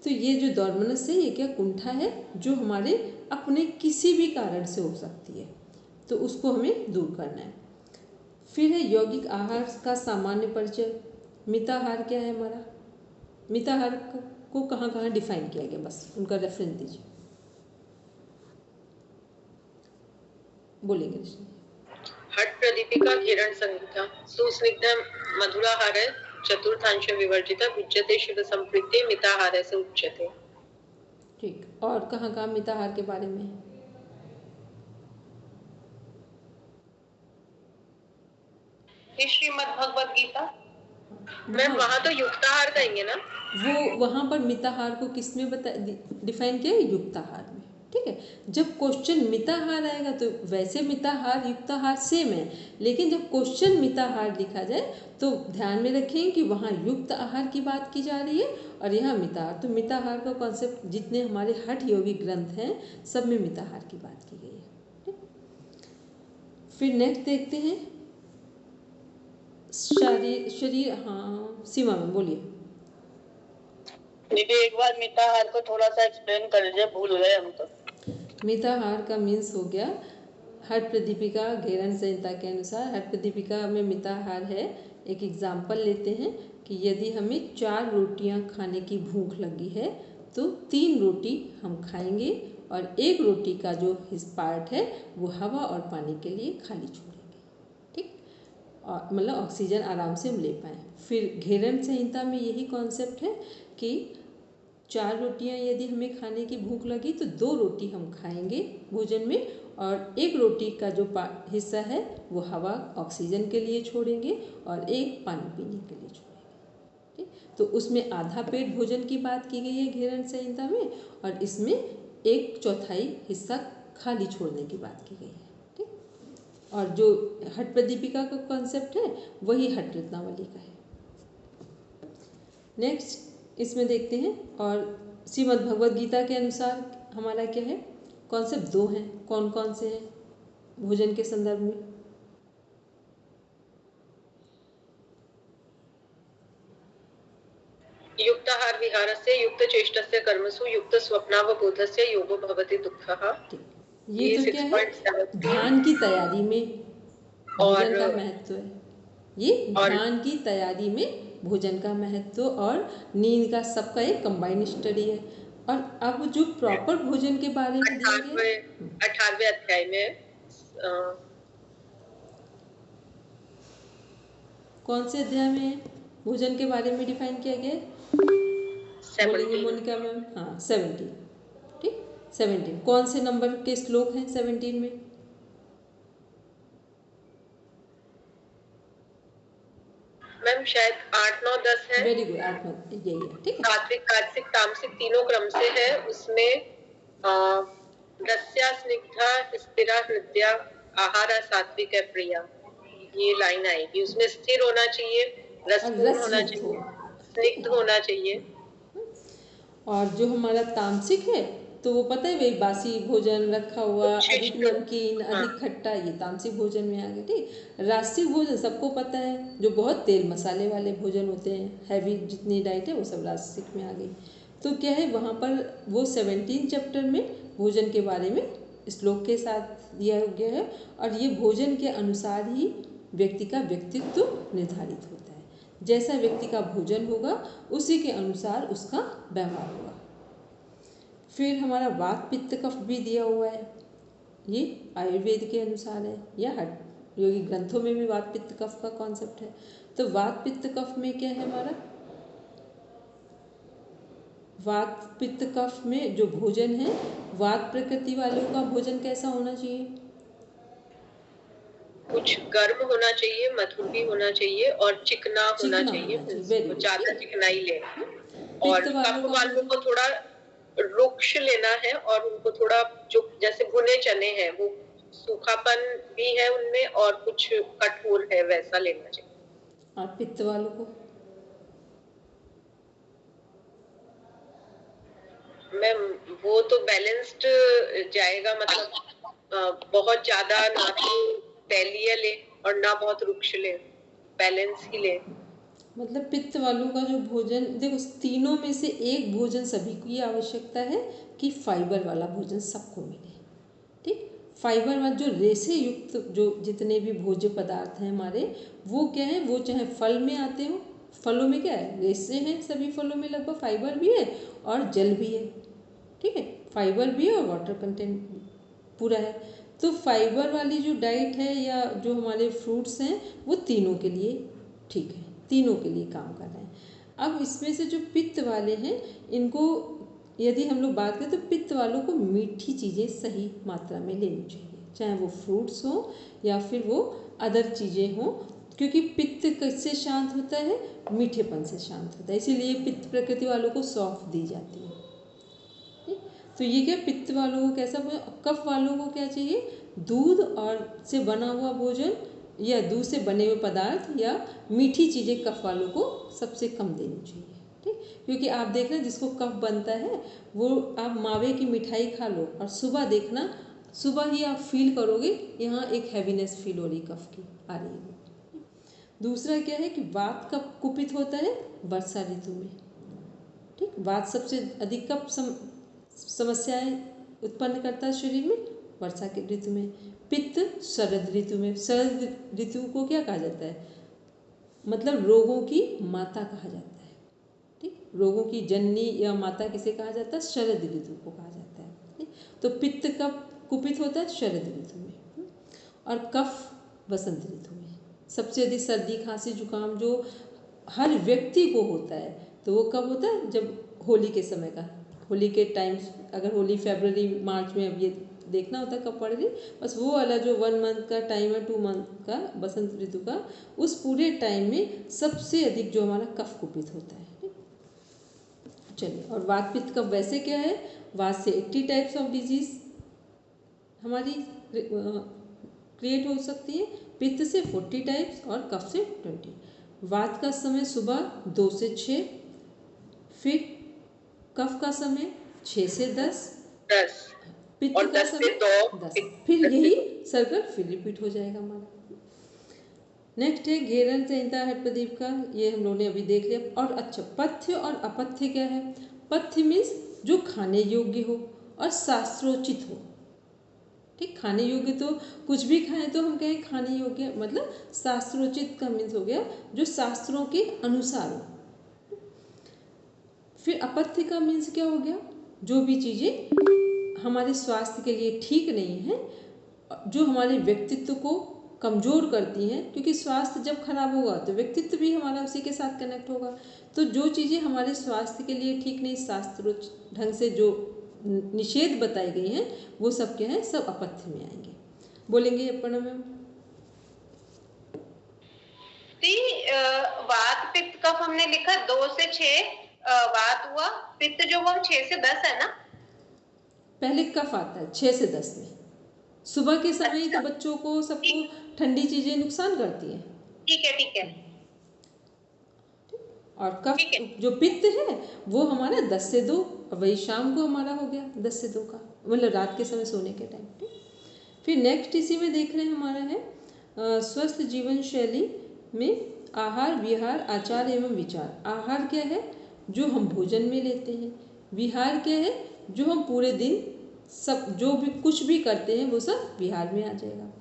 तो ये जो द्वारमनस है ये क्या, कुंठा है जो हमारे अपने किसी भी कारण से हो सकती है, तो उसको हमें दूर करना है। फिर है यौगिक आहार का सामान्य परिचय। मिताहार क्या है हमारा, मिताहार को कहाँ कहाँ डिफाइन किया गया, बस उनका रेफरेंस दीजिए, बोलेंगे। हट प्रदीपिका किरण संहिता सुस्निग्ध मधुराहार चतुर्थांश विवर्जिता भुज्यते शिव संप्रीति मिताहार से उच्यते। ठीक, और कहाँ कहाँ मिताहार के बारे में, श्रीमद् भगवद गीता। मैम वहाँ तो युक्ताहार कहेंगे ना, वो वहाँ पर मिताहार को किस में बता डिफाइन किया है, युक्ताहार में। ठीक है, जब क्वेश्चन मिताहार आएगा तो वैसे मिताहार युक्ताहार सेम है, लेकिन जब क्वेश्चन मिताहार लिखा जाए तो ध्यान में रखें कि वहाँ युक्त आहार की बात की जा रही है और यहाँ मिताहार। तो मिताहार का कॉन्सेप्ट जितने हमारे हठ योगी ग्रंथ हैं सब में मिताहार की बात की गई है। फिर नेक्स्ट देखते हैं शरीर, हाँ सीमा में बोलिए। दीदी एक बार मिताहार को थोड़ा सा एक्सप्लेन कर लीजिए, भूल गए हम तो। मिताहार का मीन्स हो गया, हठ प्रदीपिका घेरन संहिता के अनुसार हठ प्रदीपिका में मिताहार है। एक एग्जाम्पल लेते हैं कि यदि हमें 4 रोटियां खाने की भूख लगी है तो 3 रोटी हम खाएंगे और 1 रोटी का जो पार्ट है वो हवा और पानी के लिए खाली छोड़ेंगे। ठीक, और मतलब ऑक्सीजन आराम से हम ले पाएँ। फिर घेरन संहिता में यही कॉन्सेप्ट है कि 4 रोटियां यदि हमें खाने की भूख लगी तो 2 रोटी हम खाएंगे भोजन में और 1 रोटी का जो हिस्सा है वो हवा ऑक्सीजन के लिए छोड़ेंगे और 1 पानी पीने के लिए छोड़ेंगे। ठीक, तो उसमें आधा पेट भोजन की बात की गई है घेरन संहिता में और इसमें 1/4 हिस्सा खाली छोड़ने की बात की गई है। ठीक, और जो हठ प्रदीपिका का कॉन्सेप्ट है वही हठ रत्नावली का है। नेक्स्ट इसमें देखते हैं, और श्रीमद् भगवद गीता के अनुसार हमारा क्या है, कॉन्सेप्ट 2 हैं। कौन कौन से हैं भोजन के संदर्भ में? युक्ताहार विहारस्य युक्तचेष्टस्य कर्मसु युक्तस्वप्नावबोधस्य योगो भवति दुःखः। ठीक, ये ये तो क्या है, 6.17 ध्यान की तैयारी में भोजन का और महत्व है। ये ध्यान की तैयारी में भोजन का महत्व और नींद का सबका एक कंबाइंड स्टडी है। और अब जो प्रॉपर भोजन के बारे में दिया गया है, 18वें अध्याय में कौन से अध्याय में भोजन के बारे में डिफाइन किया गया है? बोलेंगे 17 मोनिका मैम? हाँ, 17। ठीक, 17 कौन से नंबर के श्लोक हैं 17 में? मैम शायद 8, 9, 10 है। वेरी गुड, 8, 9 यही है। ठीक है, सात्विक राजसिक तामसिक तीनों क्रम से है। उसमें रस्या स्निग्धा स्थिरा हृदया आहारा सात्विक है प्रिया, ये लाइन आएगी। उसमें स्थिर होना चाहिए, रसपूर्ण होना चाहिए, स्निग्ध होना चाहिए। और जो हमारा तामसिक है तो वो पता है वही बासी भोजन, रखा हुआ, अधिक नमकीन, अधिक खट्टा, ये तामसिक भोजन में आ गया। ठीक, राजसिक भोजन सबको पता है, जो बहुत तेल मसाले वाले भोजन होते हैं, हैवी जितनी डाइट है वो सब राजसिक में आ गई। तो क्या है, वहाँ पर वो 17 चैप्टर में भोजन के बारे में श्लोक के साथ दिया गया है। और ये भोजन के अनुसार ही व्यक्ति का व्यक्तित्व निर्धारित होता है। जैसा व्यक्ति का भोजन होगा उसी के अनुसार उसका व्यवहार होगा। फिर हमारा वात पित्त कफ भी दिया हुआ है, ये आयुर्वेद के अनुसार है, या हट योगी ग्रंथों में भी वात पित्त कफ का कॉन्सेप्ट है। तो वात पित्त कफ में क्या है हमारा, वात पित्त कफ में जो भोजन है, वात प्रकृति वालों का भोजन कैसा होना चाहिए? कुछ गर्म होना चाहिए, मधुर भी होना चाहिए और चिकना होना चाहिए। ज्यादा चिकनाई ले। और कफ वालों को थोड़ा रुक्ष लेना है और उनको थोड़ा जो जैसे भुने चने हैं वो सूखापन भी है उनमें और कुछ कठोर है वैसा लेना चाहिए। और पित्त वालों को मैम वो तो बैलेंस्ड जाएगा, मतलब बहुत ज्यादा ना तो तैलीय ले और ना बहुत रुक्ष ले, बैलेंस ही ले। मतलब पित्त वालों का जो भोजन, देखो तीनों में से एक भोजन सभी की आवश्यकता है कि फाइबर वाला भोजन सबको मिले। ठीक, फाइबर वाला जो रेशे युक्त जो जितने भी भोज्य पदार्थ हैं हमारे, वो क्या है, वो चाहे फल में आते हो, फलों में क्या है, रेशे हैं, सभी फलों में लगभग फाइबर भी है और जल भी है। ठीक है, फाइबर भी है और वाटर कंटेंट पूरा है। तो फाइबर वाली जो डाइट है या जो हमारे फ्रूट्स हैं वो तीनों के लिए ठीक है, तीनों के लिए काम कर रहे हैं। अब इसमें से जो पित्त वाले हैं, इनको यदि हम लोग बात करें तो पित्त वालों को मीठी चीज़ें सही मात्रा में लेनी चाहिए, चाहे वो फ्रूट्स हो या फिर वो अदर चीज़ें हों, क्योंकि पित्त किससे शांत होता है, मीठेपन से शांत होता है। इसीलिए पित्त प्रकृति वालों को सौंफ दी जाती है। तो ये क्या, पित्त वालों को कैसा भोजन, कफ वालों को क्या चाहिए, दूध और से बना हुआ भोजन या दूध से बने हुए पदार्थ या मीठी चीज़ें कफ वालों को सबसे कम देनी चाहिए। ठीक, क्योंकि आप देखना जिसको कफ बनता है वो, आप मावे की मिठाई खा लो और सुबह देखना, सुबह ही आप फील करोगे यहाँ एक हैवीनेस फील हो रही, कफ की आ रही है। दूसरा क्या है कि वात कब कुपित होता है, वर्षा ऋतु में। ठीक, वात सबसे अधिक कब समस्याएं उत्पन्न करता है शरीर में, वर्षा के ऋतु में। पित्त शरद ऋतु में। शरद ऋतु को क्या कहा जाता है, मतलब रोगों की माता कहा जाता है। ठीक, रोगों की जननी या माता किसे कहा जाता है, शरद ऋतु को कहा जाता है। ठीक, तो पित्त कब कुपित होता है, शरद ऋतु में। और कफ वसंत ऋतु में। सबसे अधिक सर्दी खांसी जुकाम जो हर व्यक्ति को होता है तो वो कब होता है, जब होली के समय का, होली के टाइम, अगर होली फरवरी मार्च में, अब ये देखना होता है कब पड़ रही, बस वो वाला जो 1 मंथ का टाइम है, 2 मंथ का बसंत ऋतु का, उस पूरे टाइम में सबसे अधिक जो हमारा कफ कुपित होता है। चलिए, और वात पित्त कफ वैसे क्या है, वात से 80 टाइप्स ऑफ डिजीज हमारी क्रिएट हो सकती है, पित्त से 40 टाइप्स और कफ से 20। वात का समय सुबह 2 से 6, फिर कफ का समय 6 से 10, 10 पित्त और का 10 से समय 2 10, फिर यही सर्कल फिर रिपीट हो जाएगा हमारा। नेक्स्ट है घेरन संहिता हटप्रदीप का, ये हम लोगों ने अभी देख लिया। और अच्छा, पथ्य और अपथ्य क्या है? पथ्य मीन्स जो खाने योग्य हो और शास्त्रोचित हो। ठीक, खाने योग्य तो कुछ भी खाएं तो हम कहें खाने योग्य, मतलब शास्त्रोचित का मीन्स हो गया जो शास्त्रों के अनुसार हो। फिर अपथ्य का मीन्स क्या हो गया? जो भी चीज़ें हमारे स्वास्थ्य के लिए ठीक नहीं है, जो हमारे व्यक्तित्व को कमज़ोर करती हैं, क्योंकि स्वास्थ्य जब खराब होगा तो व्यक्तित्व भी हमारा उसी के साथ कनेक्ट होगा। तो जो चीज़ें हमारे स्वास्थ्य के लिए ठीक नहीं, शास्त्रों ढंग से जो निषेध बताई गई हैं, वो सब क्या है? सब अपथ्य में आएंगे। बोलेंगे अपर्णा मैम? वात पित्त कफ हमने लिखा 2 से 6 वात हुआ, पित्त जो वो 6 से 10 है ना? पहले कफ आता है 6 से 10 में। सुबह के समय अच्छा, तो बच्चों को सबको ठंडी चीज़ें नुकसान करती हैं। ठीक है, ठीक है। और कफ जो पित्त है वो हमारा 10 से 2, वही शाम को हमारा हो गया 10 से 2 का, मतलब रात के समय सोने के टाइम पे। फिर नेक्स्ट इसी में देख रहे हैं हमारा है स्वस्थ जीवन शैली में आहार विहार आचार एवं विचार। आहार क्या है? जो हम भोजन में लेते हैं। विहार क्या है? जो हम पूरे दिन सब जो भी कुछ भी करते हैं वो सब विहार में आ जाएगा।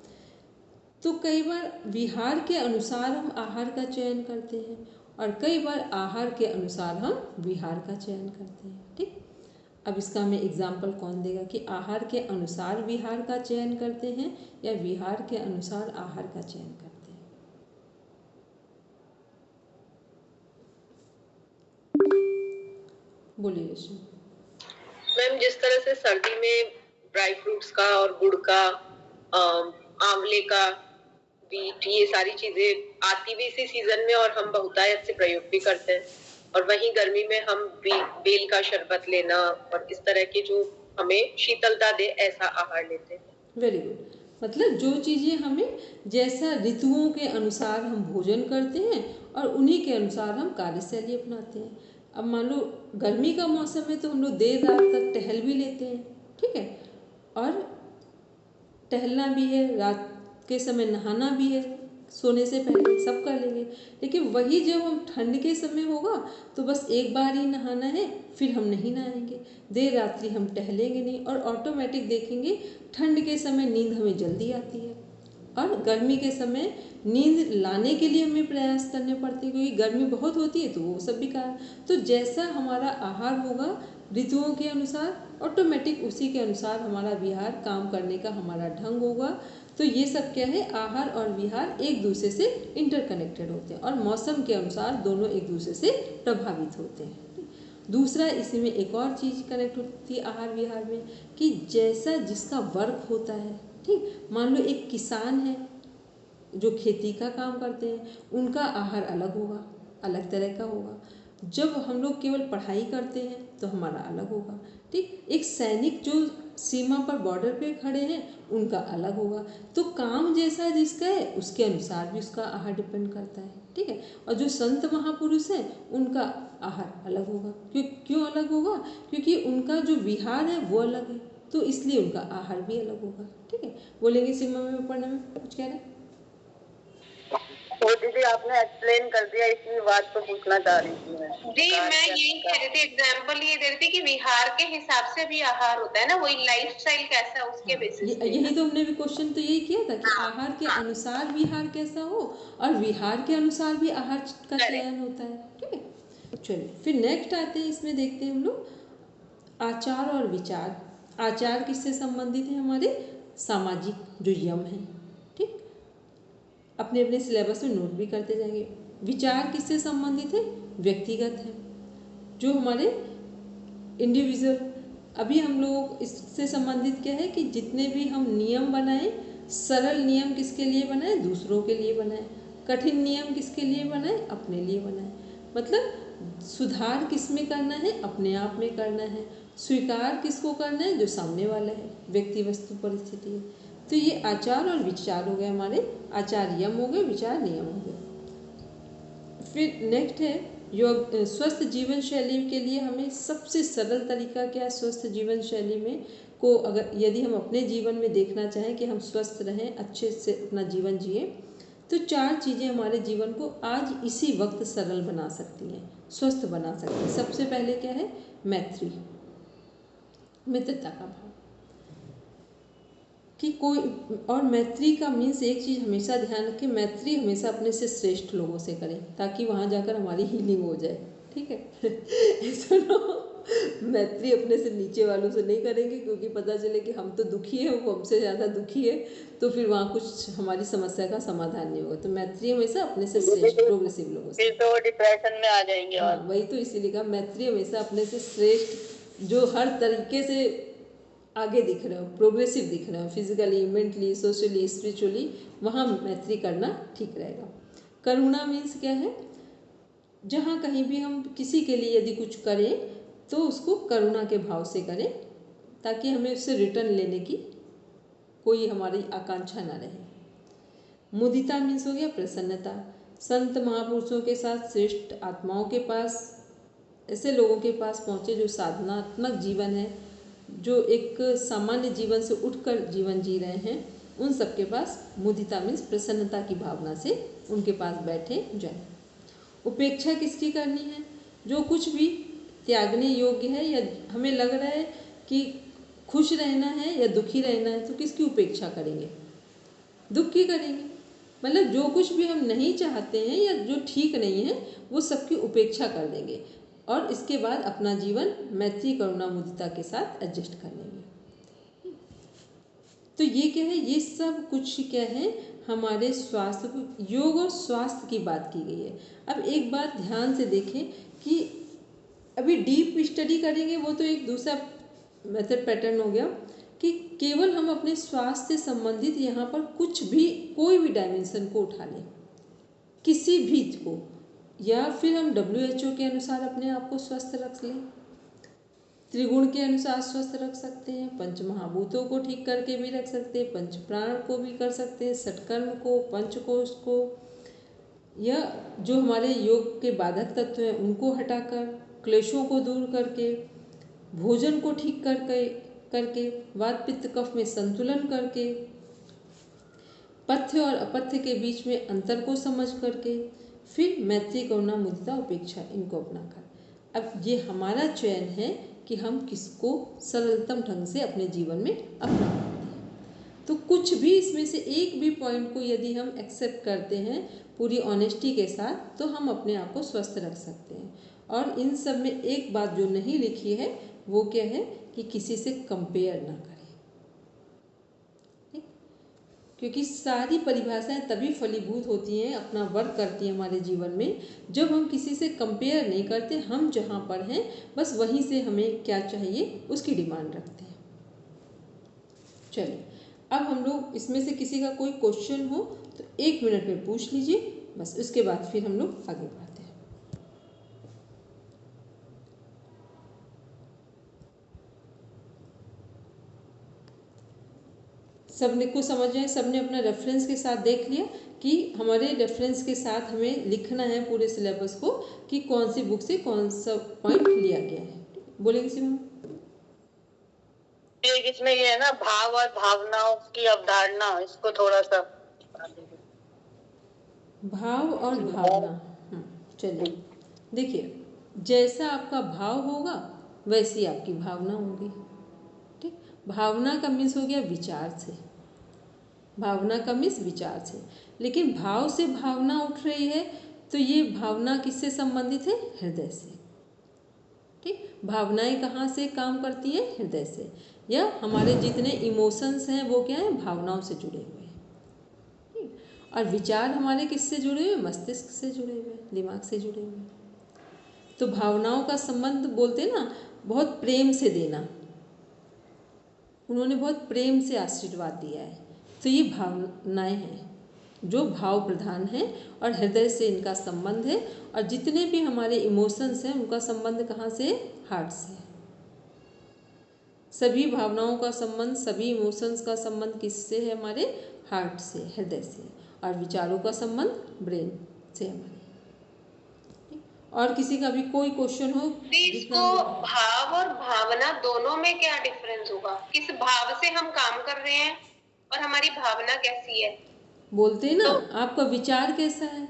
तो कई बार विहार के अनुसार हम आहार का चयन करते हैं और कई बार आहार के अनुसार हम विहार का चयन करते हैं। ठीक, अब इसका हमें एग्जाम्पल कौन देगा कि आहार के अनुसार विहार का चयन करते हैं या विहार के अनुसार आहार का चयन करते हैं? बोलिए रेशम। मैम, जिस तरह से सर्दी में ड्राई फ्रूट्स का और गुड़ का, आंवले का, बीट, ये सारी चीजें आती भी इसी सीजन में और हम बहुतायत से प्रयोग भी करते हैं, और वहीं गर्मी में हम बेल का शरबत लेना और इस तरह के जो हमें शीतलता दे ऐसा आहार लेते हैं। वेरी गुड, मतलब जो चीज़ें हमें जैसा ऋतुओं के अनुसार हम भोजन करते हैं और उन्हीं के अनुसार हम कार्यशैली अपनाते हैं। अब मान लो गर्मी का मौसम है तो हम लोग देर रात तक टहल भी लेते हैं, ठीक है, और टहलना भी है, रात के समय नहाना भी है, सोने से पहले सब कर लेंगे। लेकिन वही जब हम ठंड के समय होगा तो बस एक बार ही नहाना है, फिर हम नहीं नहाएंगे, देर रात्रि हम टहलेंगे नहीं, और ऑटोमेटिक देखेंगे ठंड के समय नींद हमें जल्दी आती है और गर्मी के समय नींद लाने के लिए हमें प्रयास करने पड़ते हैं, क्योंकि गर्मी बहुत होती है तो वो सब भी कारण। तो जैसा हमारा आहार होगा ऋतुओं के अनुसार, ऑटोमेटिक उसी के अनुसार हमारा विहार काम करने का हमारा ढंग होगा। तो ये सब क्या है? आहार और विहार एक दूसरे से इंटरकनेक्टेड होते हैं और मौसम के अनुसार दोनों एक दूसरे से प्रभावित होते हैं। दूसरा इसी में एक और चीज़ कनेक्ट होती है आहार विहार में कि जैसा जिसका वर्क होता है, ठीक, मान लो एक किसान है जो खेती का काम करते हैं, उनका आहार अलग होगा, अलग तरह का होगा। जब हम लोग केवल पढ़ाई करते हैं तो हमारा अलग होगा, ठीक। एक सैनिक जो सीमा पर बॉर्डर पे खड़े हैं उनका अलग होगा। तो काम जैसा जिसका है उसके अनुसार भी उसका आहार डिपेंड करता है, ठीक है। और जो संत महापुरुष हैं उनका आहार अलग होगा। क्यों अलग होगा? क्योंकि उनका जो विहार है वो अलग है, तो इसलिए उनका आहार भी अलग होगा, ठीक है। बोलेंगे सीमा में पढ़ने में कुछ कह रहे हैं? तो दीदी आपने एक्सप्लेन कर दिया, इसी बात को पूछना चाह रही थी मैं। जी, मैं यही कह रही थी, एग्जांपल ये दे रही थी कि विहार के हिसाब से भी आहार होता है ना, वही लाइफस्टाइल कैसा है उसके बेसिस पे। यही तो हमने भी क्वेश्चन तो यही किया था कि आहार के अनुसार विहार कैसा हो और विहार के अनुसार भी आहार का चयन होता है, ठीक है। चलिए फिर नेक्स्ट आते हैं, इसमें देखते हैं हम लोग आचार और विचार। आचार किससे संबंधित है? हमारे सामाजिक जो यम है, ठीक, अपने अपने सिलेबस में नोट भी करते जाएंगे। विचार किससे संबंधित है? व्यक्तिगत है, जो हमारे इंडिविजुअल। अभी हम लोग इससे संबंधित क्या है कि जितने भी हम नियम बनाएं, सरल नियम किसके लिए बनाएं? दूसरों के लिए बनाएं। कठिन नियम किसके लिए बनाएं? अपने लिए बनाएं। मतलब सुधार किस में करना है? अपने आप में करना है। स्वीकार किसको करना है? जो सामने वाला है, व्यक्ति वस्तु परिस्थिति है। तो ये आचार और विचार हो गए हमारे। आचार यम हो गए, विचार नियम हो गए। फिर नेक्स्ट है स्वस्थ जीवन शैली के लिए हमें सबसे सरल तरीका क्या है स्वस्थ जीवन शैली में को अगर यदि हम अपने जीवन में देखना चाहें कि हम स्वस्थ रहें, अच्छे से अपना जीवन जिए, तो 4 चीज़ें हमारे जीवन को आज इसी वक्त सरल बना सकती हैं, स्वस्थ बना सकती हैं। सबसे पहले क्या है? मैत्री, मित्रता का भाव कि कोई, और मैत्री का मीन्स एक चीज़ हमेशा ध्यान रखें, मैत्री हमेशा अपने से श्रेष्ठ लोगों से करें ताकि वहाँ जाकर हमारी हीलिंग हो जाए। ठीक है ऐसा ना मैत्री अपने से नीचे वालों से नहीं करेंगे, क्योंकि पता चले कि हम तो दुखी है, वो हमसे ज़्यादा दुखी है, तो फिर वहाँ कुछ हमारी समस्या का समाधान नहीं होगा। तो मैत्री हमेशा अपने से श्रेष्ठ प्रोग्रेसिव लोगों से, फिर तो डिप्रेशन में आ जाएंगे। हाँ वही तो इसीलिए कहा मैत्री हमेशा अपने से श्रेष्ठ, जो हर तरीके से आगे दिख रहे हो, प्रोग्रेसिव दिख रहे हो, फिजिकली, मेंटली, सोशली, स्पिरिचुअली, वहाँ मैत्री करना ठीक रहेगा। करुणा मीन्स क्या है? जहाँ कहीं भी हम किसी के लिए यदि कुछ करें तो उसको करुणा के भाव से करें ताकि हमें उससे रिटर्न लेने की कोई हमारी आकांक्षा ना रहे। मुदिता मीन्स हो गया प्रसन्नता, संत महापुरुषों के साथ, श्रेष्ठ आत्माओं के पास, ऐसे लोगों के पास पहुँचे जो साधनात्मक जीवन है, जो एक सामान्य जीवन से उठकर जीवन जी रहे हैं, उन सबके पास मुदिता मीन्स प्रसन्नता की भावना से उनके पास बैठे जाए। उपेक्षा किसकी करनी है? जो कुछ भी त्यागने योग्य है या हमें लग रहा है कि खुश रहना है या दुखी रहना है, तो किसकी उपेक्षा करेंगे? दुख की करेंगे। मतलब जो कुछ भी हम नहीं चाहते हैं या जो ठीक नहीं है वो सबकी उपेक्षा कर देंगे और इसके बाद अपना जीवन मैत्री करुणा मुदिता के साथ एडजस्ट कर लेंगे। तो ये क्या है? ये सब कुछ क्या है? हमारे स्वास्थ्य को, योग और स्वास्थ्य की बात की गई है। अब एक बात ध्यान से देखें कि अभी डीप स्टडी करेंगे वो तो एक दूसरा मेथड पैटर्न हो गया कि केवल हम अपने स्वास्थ्य से संबंधित यहाँ पर कुछ भी, कोई भी डायमेंशन को उठा लें, किसी भी को, या फिर हम WHO के अनुसार अपने आप को स्वस्थ रख लें, त्रिगुण के अनुसार स्वस्थ रख सकते हैं, पंच महाभूतों को ठीक करके भी रख सकते हैं, पंच प्राण को भी कर सकते हैं, षटकर्म को, पंचकोश को, या जो हमारे योग के बाधक तत्व हैं उनको हटाकर, क्लेशों को दूर करके, भोजन को ठीक करके वात पित्त कफ में संतुलन करके, पथ्य और अपथ्य के बीच में अंतर को समझ करके, फिर मैत्री करुणा मुदिता उपेक्षा इनको अपनाकर। अब ये हमारा चयन है कि हम किसको सरलतम ढंग से अपने जीवन में अपना पाते हैं। तो कुछ भी इसमें से एक भी पॉइंट को यदि हम एक्सेप्ट करते हैं पूरी ऑनेस्टी के साथ, तो हम अपने आप को स्वस्थ रख सकते हैं। और इन सब में एक बात जो नहीं लिखी है वो क्या है कि किसी से कंपेयर ना करें, क्योंकि सारी परिभाषाएं तभी फलीभूत होती हैं, अपना वर्क करती हैं हमारे जीवन में, जब हम किसी से कंपेयर नहीं करते। हम जहाँ पर हैं बस वहीं से हमें क्या चाहिए उसकी डिमांड रखते हैं। चलिए अब हम लोग इसमें से किसी का कोई क्वेश्चन हो तो 1 मिनट में पूछ लीजिए, बस उसके बाद फिर हम लोग आगे बढ़ते हैं। सबने को समझ आए? सबने अपना रेफरेंस के साथ देख लिया कि हमारे रेफरेंस के साथ हमें लिखना है पूरे सिलेबस को कि कौन सी बुक से कौन सा पॉइंट लिया गया है। बोलेंगे सिमरन? इसमें ये है ना, भाव और भावनाओं की अवधारणा, इसको थोड़ा सा भाव और भावना। चलिए देखिए, जैसा आपका भाव होगा वैसी आपकी भावना होगी। ठीक, भावना का मीन्स हो गया विचार से, भावना का मीन्स विचार से। लेकिन भाव से भावना उठ रही है तो ये भावना किससे संबंधित है? हृदय से। ठीक, भावनाएं कहाँ से काम करती हैं? हृदय से। या हमारे जितने इमोशंस हैं वो क्या है? भावनाओं से जुड़े हुए हैं। ठीक, और विचार हमारे किससे जुड़े हुए? मस्तिष्क से जुड़े हुए, दिमाग से जुड़े हुए। तो भावनाओं का संबंध बोलते हैं ना, बहुत प्रेम से देना, उन्होंने बहुत प्रेम से आशीर्वाद दिया है, तो ये भावनाएं हैं जो भाव प्रधान हैं और हृदय से इनका संबंध है। और जितने भी हमारे इमोशंस हैं उनका संबंध कहाँ से? हार्ट से। सभी भावनाओं का संबंध, सभी इमोशंस का संबंध किससे है? हमारे हार्ट से, हृदय से। और विचारों का संबंध ब्रेन से हमारे। और किसी का भी कोई क्वेश्चन हो जितना इसको हम लोग भाव और भावना दोनों में क्या डिफरेंस होगा? किस भाव से हम काम कर रहे हैं और हमारी भावना कैसी है? बोलते हैं ना, तो आपका विचार कैसा है,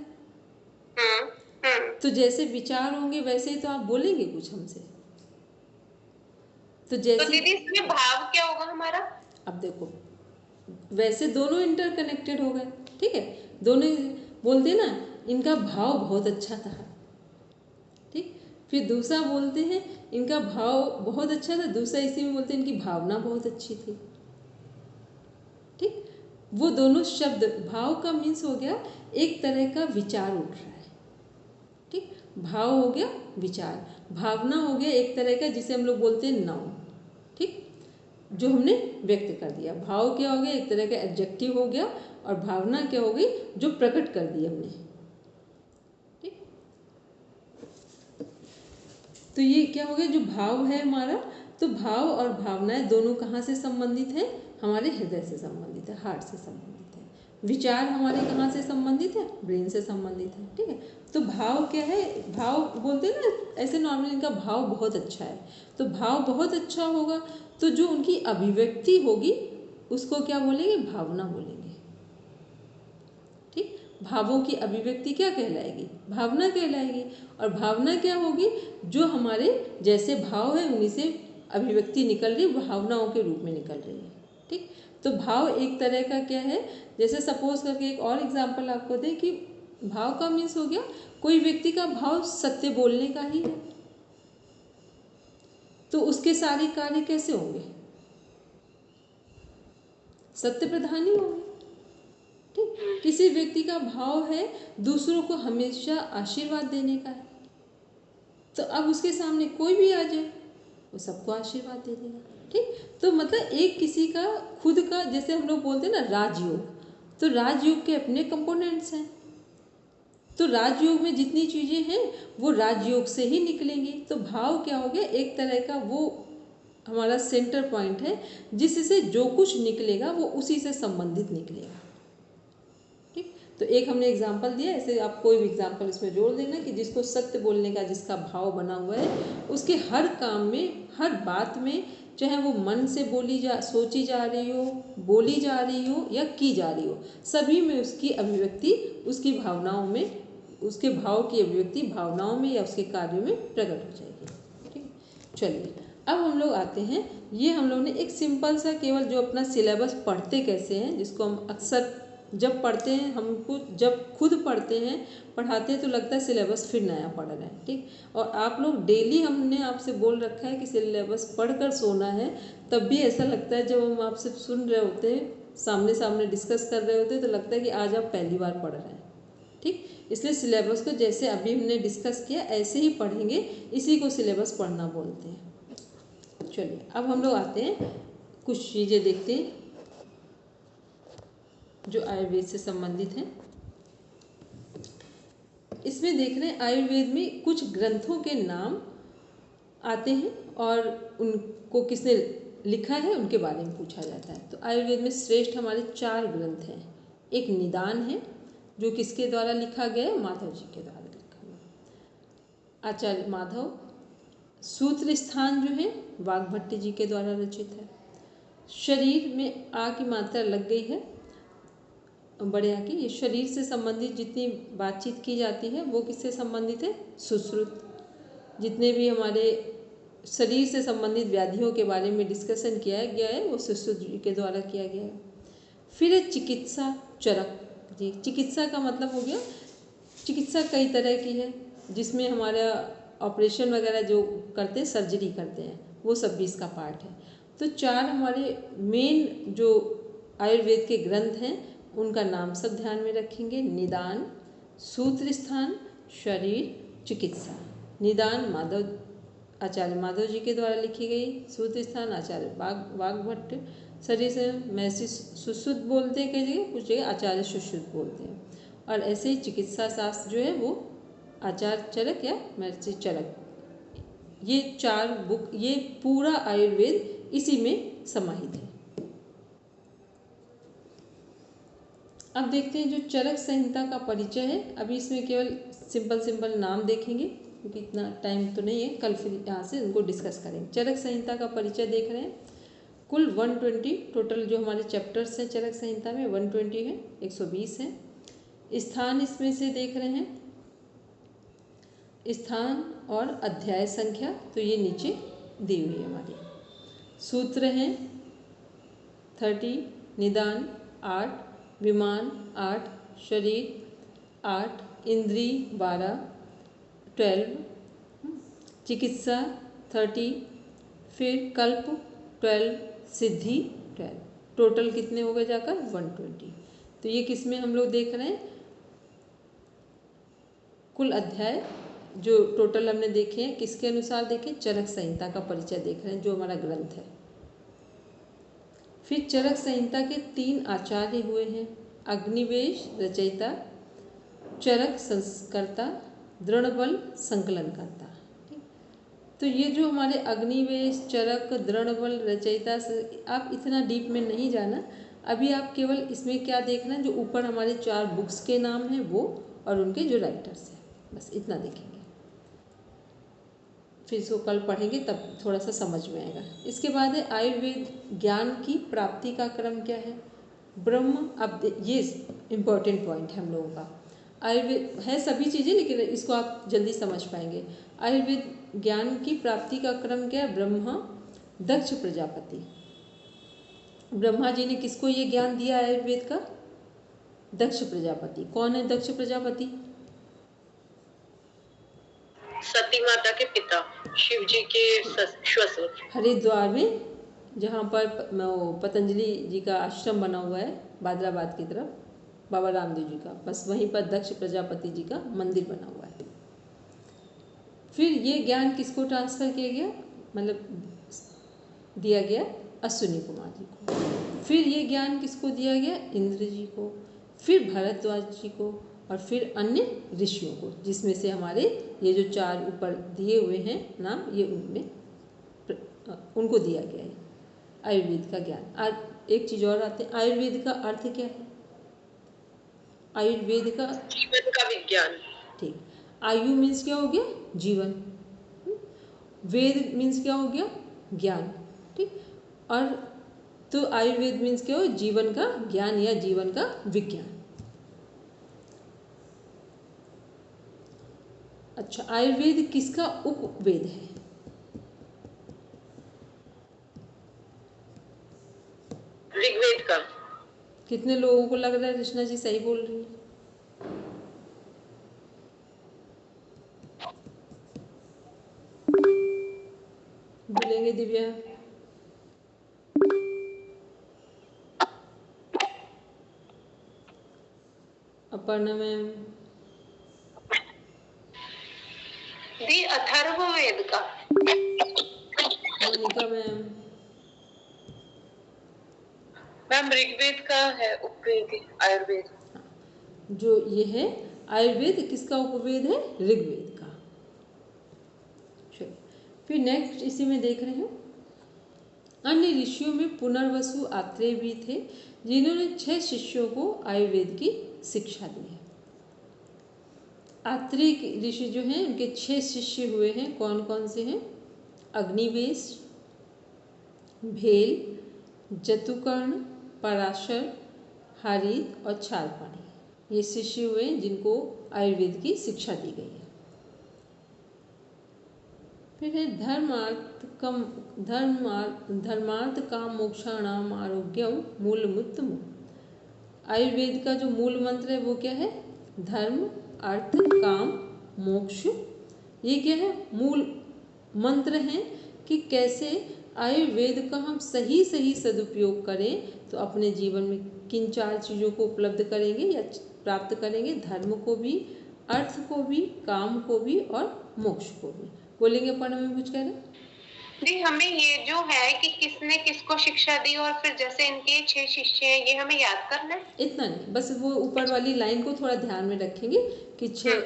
तो जैसे विचार होंगे वैसे ही तो आप बोलेंगे कुछ हमसे। तो तो जैसे दीदी इसमें भाव क्या होगा हमारा? अब देखो, वैसे दोनों इंटरकनेक्टेड हो गए, ठीक है, दोनों बोलते ना इनका भाव बहुत अच्छा था, ठीक। फिर दूसरा बोलते हैं इनका भाव बहुत अच्छा था, दूसरा इसी में बोलते हैं इनकी भावना बहुत अच्छी थी, ठीक। वो दोनों शब्द, भाव का मीन्स हो गया एक तरह का विचार उठ रहा है, ठीक। भाव हो गया विचार, भावना हो गया एक तरह का जिसे हम लोग बोलते हैं नाउन, ठीक, जो हमने व्यक्त कर दिया। भाव क्या हो गया, एक तरह का एडजेक्टिव हो गया, और भावना क्या हो गई, जो प्रकट कर दी हमने, ठीक। तो ये क्या हो गया, जो भाव है हमारा, तो भाव और भावनाएं दोनों कहाँ से संबंधित है, हमारे हृदय से संबंधित है, हार्ट से संबंधित है। विचार हमारे कहाँ से संबंधित है, ब्रेन से संबंधित है, ठीक है। तो भाव क्या है, भाव बोलते हैं ना ऐसे नॉर्मली इनका भाव बहुत अच्छा है, तो भाव बहुत अच्छा होगा तो जो उनकी अभिव्यक्ति होगी उसको क्या बोलेंगे, भावना बोलेंगे, ठीक। भावों की अभिव्यक्ति क्या कहलाएगी, भावना कहलाएगी। और भावना क्या होगी, जो हमारे जैसे भाव है उन्हीं से अभिव्यक्ति निकल रही, भावनाओं के रूप में निकल रही है, ठीक। तो भाव एक तरह का क्या है, जैसे सपोज करके एक और एग्जांपल आपको दें कि भाव का मीन्स हो गया कोई व्यक्ति का भाव सत्य बोलने का ही है, तो उसके सारे कार्य कैसे होंगे, सत्य प्रधान ही होंगे, ठीक। किसी व्यक्ति का भाव है दूसरों को हमेशा आशीर्वाद देने का है, तो अब उसके सामने कोई भी आ जाए वो सबको आशीर्वाद दे देगा, ठीक। तो मतलब एक किसी का खुद का, जैसे हम लोग बोलते हैं ना राजयोग, तो राजयोग के अपने कंपोनेंट्स हैं, तो राजयोग में जितनी चीज़ें हैं वो राजयोग से ही निकलेंगी। तो भाव क्या हो गया, एक तरह का वो हमारा सेंटर पॉइंट है जिससे जो कुछ निकलेगा वो उसी से संबंधित निकलेगा, ठीक। तो एक हमने एग्जाम्पल दिया, ऐसे आप कोई भी एग्जाम्पल इसमें जोड़ देना कि जिसको सत्य बोलने का जिसका भाव बना हुआ है, उसके हर काम में, हर बात में, चाहे वो मन से सोची जा रही हो, बोली जा रही हो या की जा रही हो, सभी में उसकी अभिव्यक्ति उसकी भावनाओं में, उसके भाव की अभिव्यक्ति भावनाओं में या उसके कार्यों में प्रकट हो जाएगी, ठीक। चलिए अब हम लोग आते हैं, ये हम लोग ने एक सिंपल सा केवल जो अपना सिलेबस पढ़ते कैसे हैं, जिसको हम अक्सर जब पढ़ते हैं, हमको जब खुद पढ़ते हैं पढ़ाते हैं तो लगता है सिलेबस फिर नया पढ़ रहे हैं, ठीक। और आप लोग डेली, हमने आपसे बोल रखा है कि सिलेबस पढ़कर सोना है, तब भी ऐसा लगता है जब हम आपसे सुन रहे होते हैं, सामने सामने डिस्कस कर रहे होते हैं, तो लगता है कि आज आप पहली बार पढ़ रहे हैं, ठीक। इसलिए सिलेबस को जैसे अभी हमने डिस्कस किया ऐसे ही पढ़ेंगे, इसी को सिलेबस पढ़ना बोलते हैं। चलिए अब हम लोग आते हैं, कुछ चीज़ें देखते हैं जो आयुर्वेद से संबंधित हैं। इसमें देख रहे हैं आयुर्वेद में कुछ ग्रंथों के नाम आते हैं और उनको किसने लिखा है उनके बारे में पूछा जाता है। तो आयुर्वेद में श्रेष्ठ हमारे 4 ग्रंथ हैं। एक निदान है जो किसके द्वारा लिखा गया है, माधव जी के द्वारा लिखा गया, आचार्य माधव। सूत्र स्थान जो है वाघभट्ट जी के द्वारा रचित है। शरीर में आ की मात्रा लग गई है, बड़े आ की, ये शरीर से संबंधित जितनी बातचीत की जाती है वो किससे संबंधित है, सुश्रुत। जितने भी हमारे शरीर से संबंधित व्याधियों के बारे में डिस्कशन किया गया है वो सुश्रुत जी के द्वारा किया गया है। फिर है चिकित्सा चरक जी। चिकित्सा का मतलब हो गया, चिकित्सा कई तरह की है जिसमें हमारा ऑपरेशन वगैरह जो करते हैं, सर्जरी करते हैं, वो सब भी इसका पार्ट है। तो 4 हमारे मेन जो आयुर्वेद के ग्रंथ हैं उनका नाम सब ध्यान में रखेंगे। निदान, सूत्र स्थान, शरीर, चिकित्सा। निदान आचार्य माधव जी के द्वारा लिखी गई, सूत्र स्थान आचार्य वाघभट्ट। शरीर से महर्षि सुश्रुत बोलते हैं, कई जगह कुछ जगह आचार्य सुश्रुत बोलते हैं। और ऐसे ही चिकित्सा शास्त्र जो है वो आचार्य चरक या महर्षि चरक। ये 4 बुक, ये पूरा आयुर्वेद इसी में समाहित है। अब देखते हैं जो चरक संहिता का परिचय है। अभी इसमें केवल सिंपल नाम देखेंगे। क्योंकि इतना टाइम तो नहीं है, कल फिर यहाँ से उनको डिस्कस करेंगे। चरक संहिता का परिचय देख रहे हैं। कुल 120 टोटल जो हमारे चैप्टर्स हैं चरक संहिता में 120 है, 120 है। स्थान इसमें से देख रहे हैं, स्थान और अध्याय संख्या तो ये नीचे दी हुई है हमारी। सूत्र हैं 30, निदान 8, विमान 8, शरीर 8, इंद्री 12, 12, चिकित्सा 30, फिर कल्प 12, सिद्धि 12, टोटल कितने हो गए जाकर 120। तो ये किस में हम लोग देख रहे हैं, कुल अध्याय जो टोटल हमने देखे हैं किसके अनुसार देखें, चरक संहिता का परिचय देख रहे हैं जो हमारा ग्रंथ है। फिर चरक संहिता के 3 आचार्य हुए हैं, अग्निवेश रचयिता, चरक संस्कर्ता, दृढ़बल संकलनकर्ता। तो ये जो हमारे अग्निवेश, चरक, दृढ़बल, रचयिता, आप इतना डीप में नहीं जाना, अभी आप केवल इसमें क्या देखना जो ऊपर हमारे 4 बुक्स के नाम हैं वो और उनके जो राइटर्स हैं, बस इतना देखेंगे। फिर इसको कल पढ़ेंगे तब थोड़ा सा समझ में आएगा। इसके बाद है आयुर्वेद ज्ञान की प्राप्ति का क्रम क्या है, ब्रह्म। अब ये इम्पोर्टेंट पॉइंट है हम लोगों का। आयुर्वेद है सभी चीज़ें लेकिन इसको आप जल्दी समझ पाएंगे। आयुर्वेद ज्ञान की प्राप्ति का क्रम क्या है, ब्रह्मा, दक्ष प्रजापति। ब्रह्मा जी ने किसको ये ज्ञान दिया आयुर्वेद का, दक्ष प्रजापति। कौन है दक्ष प्रजापति, सती माता के पिता, शिव जी के श्वसुर। हरिद्वार में जहाँ पर पतंजलि जी का आश्रम बना हुआ है बादराबाद की तरफ, बाबा रामदेव जी का, बस वहीं पर दक्ष प्रजापति जी का मंदिर बना हुआ है। फिर ये ज्ञान किसको ट्रांसफ़र किया गया, मतलब दिया गया अश्विनी कुमार जी को। फिर ये ज्ञान किसको दिया गया, इंद्र जी को, फिर भरद्वाज जी को, और फिर अन्य ऋषियों को, जिसमें से हमारे ये जो 4 ऊपर दिए हुए हैं नाम, ये उनमें उनको दिया गया है आयुर्वेद का ज्ञान। आज एक चीज़ और आते हैं, आयुर्वेद का अर्थ क्या है, आयुर्वेद का जीवन का विज्ञान। ठीक, आयु मीन्स क्या हो गया, जीवन, वेद मीन्स क्या हो गया, ज्ञान, ठीक। और तो आयुर्वेद मीन्स क्या हो, जीवन का ज्ञान या जीवन का विज्ञान। अच्छा, आयुर्वेद किसका उपवेद है, ऋग्वेद का। कितने लोगों को लग रहा है कृष्णा जी सही बोल रही है, बोलेंगे दिव्या, अपर्णा मैम, दी अथर्ववेद का, मोनिका मैम, मैम ऋग्वेद का है उपवेद आयुर्वेद। जो ये है आयुर्वेद किसका उपवेद है, ऋग्वेद का। चलिए फिर नेक्स्ट इसी में देख रहे हो, अन्य ऋषियों में पुनर्वसु आत्रेय भी थे जिन्होंने 6 शिष्यों को आयुर्वेद की शिक्षा दी है। आत्रेय ऋषि जो हैं उनके 6 शिष्य हुए हैं, कौन कौन से हैं, अग्निवेश, भेल, जतुकर्ण, पराशर, हारीत और क्षारपाणी, ये शिष्य हुए हैं जिनको आयुर्वेद की शिक्षा दी गई है। फिर है धर्मार्थ काम मोक्षाणाम आरोग्यम मूलमुत्तम। आयुर्वेद का जो मूल मंत्र है वो क्या है, धर्म, अर्थ, काम, मोक्ष। ये क्या है, मूल मंत्र हैं कि कैसे आयुर्वेद का हम सही सदुपयोग करें तो अपने जीवन में किन 4 चीज़ों को उपलब्ध करेंगे या प्राप्त करेंगे, धर्म को भी, अर्थ को भी, काम को भी और मोक्ष को भी। बोलेंगे पढ़ने में कुछ कह रहे जी, हमें ये जो है कि किसने किसको शिक्षा दी और फिर जैसे इनके 6 शिष्य हैं ये हमें याद करना है, इतना नहीं, बस वो ऊपर वाली लाइन को थोड़ा ध्यान में रखेंगे कि 6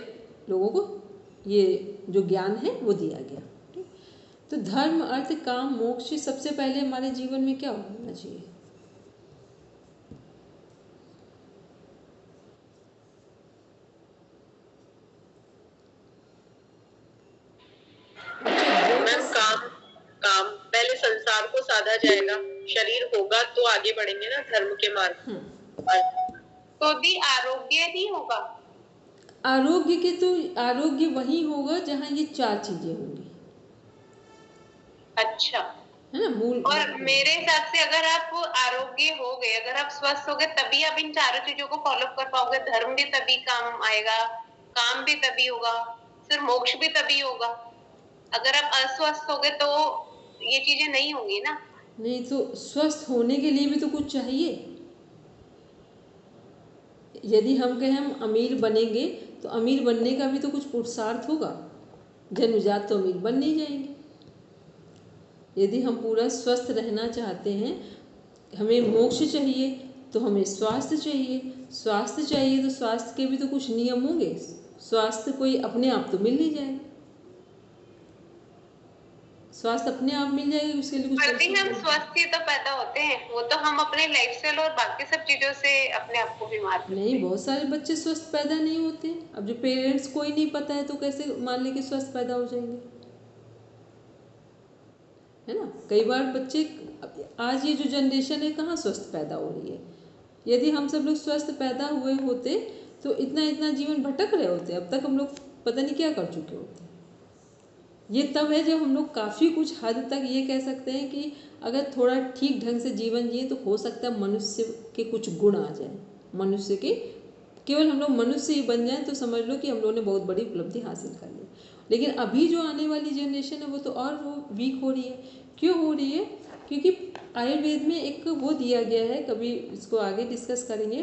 लोगों को ये जो ज्ञान है वो दिया गया, ठीक। तो धर्म, अर्थ, काम, मोक्ष, सबसे पहले हमारे जीवन में क्या होना चाहिए, जाएगा, शरीर होगा तो आगे बढ़ेंगे ना धर्म के मार्ग पर। तो भी आरोग्य नहीं होगा। आरोग्य के तो आरोग्य वही होगा जहाँ ये चार चीजें होंगी। अच्छा, है ना, मूल। और मेरे हिसाब से अगर आप आरोग्य हो गए, अगर आप स्वस्थ हो गए, तभी आप इन चारों चीजों को फॉलो कर पाओगे। धर्म भी तभी काम आएगा, काम भी तभी होगा, फिर मोक्ष भी तभी होगा। अगर आप अस्वस्थ हो गए तो ये चीजें नहीं होंगी ना। नहीं तो स्वस्थ होने के लिए भी तो कुछ चाहिए। यदि हम कहें हम अमीर बनेंगे तो अमीर बनने का भी तो कुछ पुरुषार्थ होगा। जन्मजात तो अमीर बन नहीं जाएंगे। यदि हम पूरा स्वस्थ रहना चाहते हैं, हमें मोक्ष चाहिए तो हमें स्वास्थ्य चाहिए। स्वास्थ्य चाहिए तो स्वास्थ्य के भी तो कुछ नियम होंगे। स्वास्थ्य कोई अपने आप तो मिल नहीं जाएगा। स्वास्थ्य अपने आप मिल जाएगी, उसके लिए कुछ पर हम स्वस्थ ही तो पैदा होते हैं, वो तो हम अपने लाइफस्टाइल और बाकी सब चीजों से अपने आप को बीमार करते हैं। नहीं, बहुत सारे बच्चे स्वस्थ पैदा नहीं होते। अब जो पेरेंट्स को ही नहीं पता है तो कैसे मान ले कि स्वस्थ पैदा हो जाएंगे, है ना। कई बार बच्चे, आज ये जो जनरेशन है कहाँ स्वस्थ पैदा हो रही है। यदि हम सब लोग स्वस्थ पैदा हुए होते तो इतना इतना जीवन भटक रहे होते। अब तक हम लोग पता नहीं क्या कर चुके होते। ये तब है जब हम लोग काफ़ी कुछ हद तक ये कह सकते हैं कि अगर थोड़ा ठीक ढंग से जीवन जिए तो हो सकता है मनुष्य के कुछ गुण आ जाए। मनुष्य के, केवल हम लोग मनुष्य ही बन जाएं तो समझ लो कि हम लोगों ने बहुत बड़ी उपलब्धि हासिल कर ली। लेकिन अभी जो आने वाली जनरेशन है वो तो और वो वीक हो रही है। क्यों हो रही है? क्योंकि आयुर्वेद में एक वो दिया गया है, कभी इसको आगे डिस्कस करेंगे,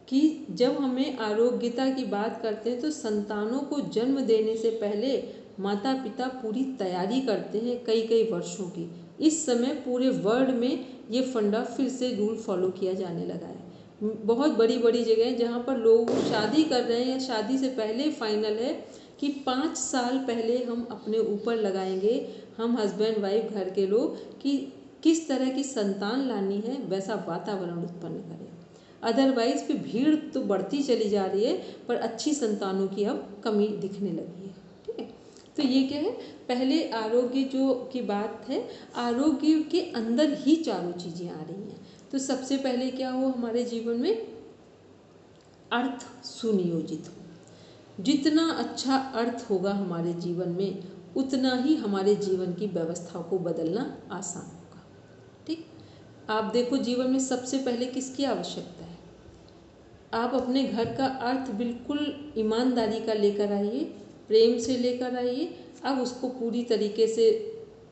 कि जब हमें आरोग्यता की बात करते हैं तो संतानों को जन्म देने से पहले माता पिता पूरी तैयारी करते हैं कई कई वर्षों की। इस समय पूरे वर्ल्ड में ये फंडा फिर से रूल फॉलो किया जाने लगा है। बहुत बड़ी बड़ी जगह जहाँ पर लोग शादी कर रहे हैं या शादी से पहले फाइनल है कि 5 साल पहले हम अपने ऊपर लगाएंगे, हम हस्बैंड वाइफ घर के लोग, कि किस तरह की संतान लानी है, वैसा वातावरण उत्पन्न करें। अदरवाइज फिर भीड़ तो बढ़ती चली जा रही है पर अच्छी संतानों की अब कमी दिखने लगी है। ठीक है, तो ये क्या है, पहले आरोग्य जो की बात है, आरोग्य के अंदर ही चारों चीज़ें आ रही हैं। तो सबसे पहले क्या हो हमारे जीवन में, अर्थ सुनियोजित हो। जितना अच्छा अर्थ होगा हमारे जीवन में उतना ही हमारे जीवन की व्यवस्था को बदलना आसान होगा। ठीक, आप देखो जीवन में सबसे पहले किसकी आवश्यकता है? आप अपने घर का अर्थ बिल्कुल ईमानदारी का लेकर आइए, प्रेम से लेकर आइए। अब उसको पूरी तरीके से,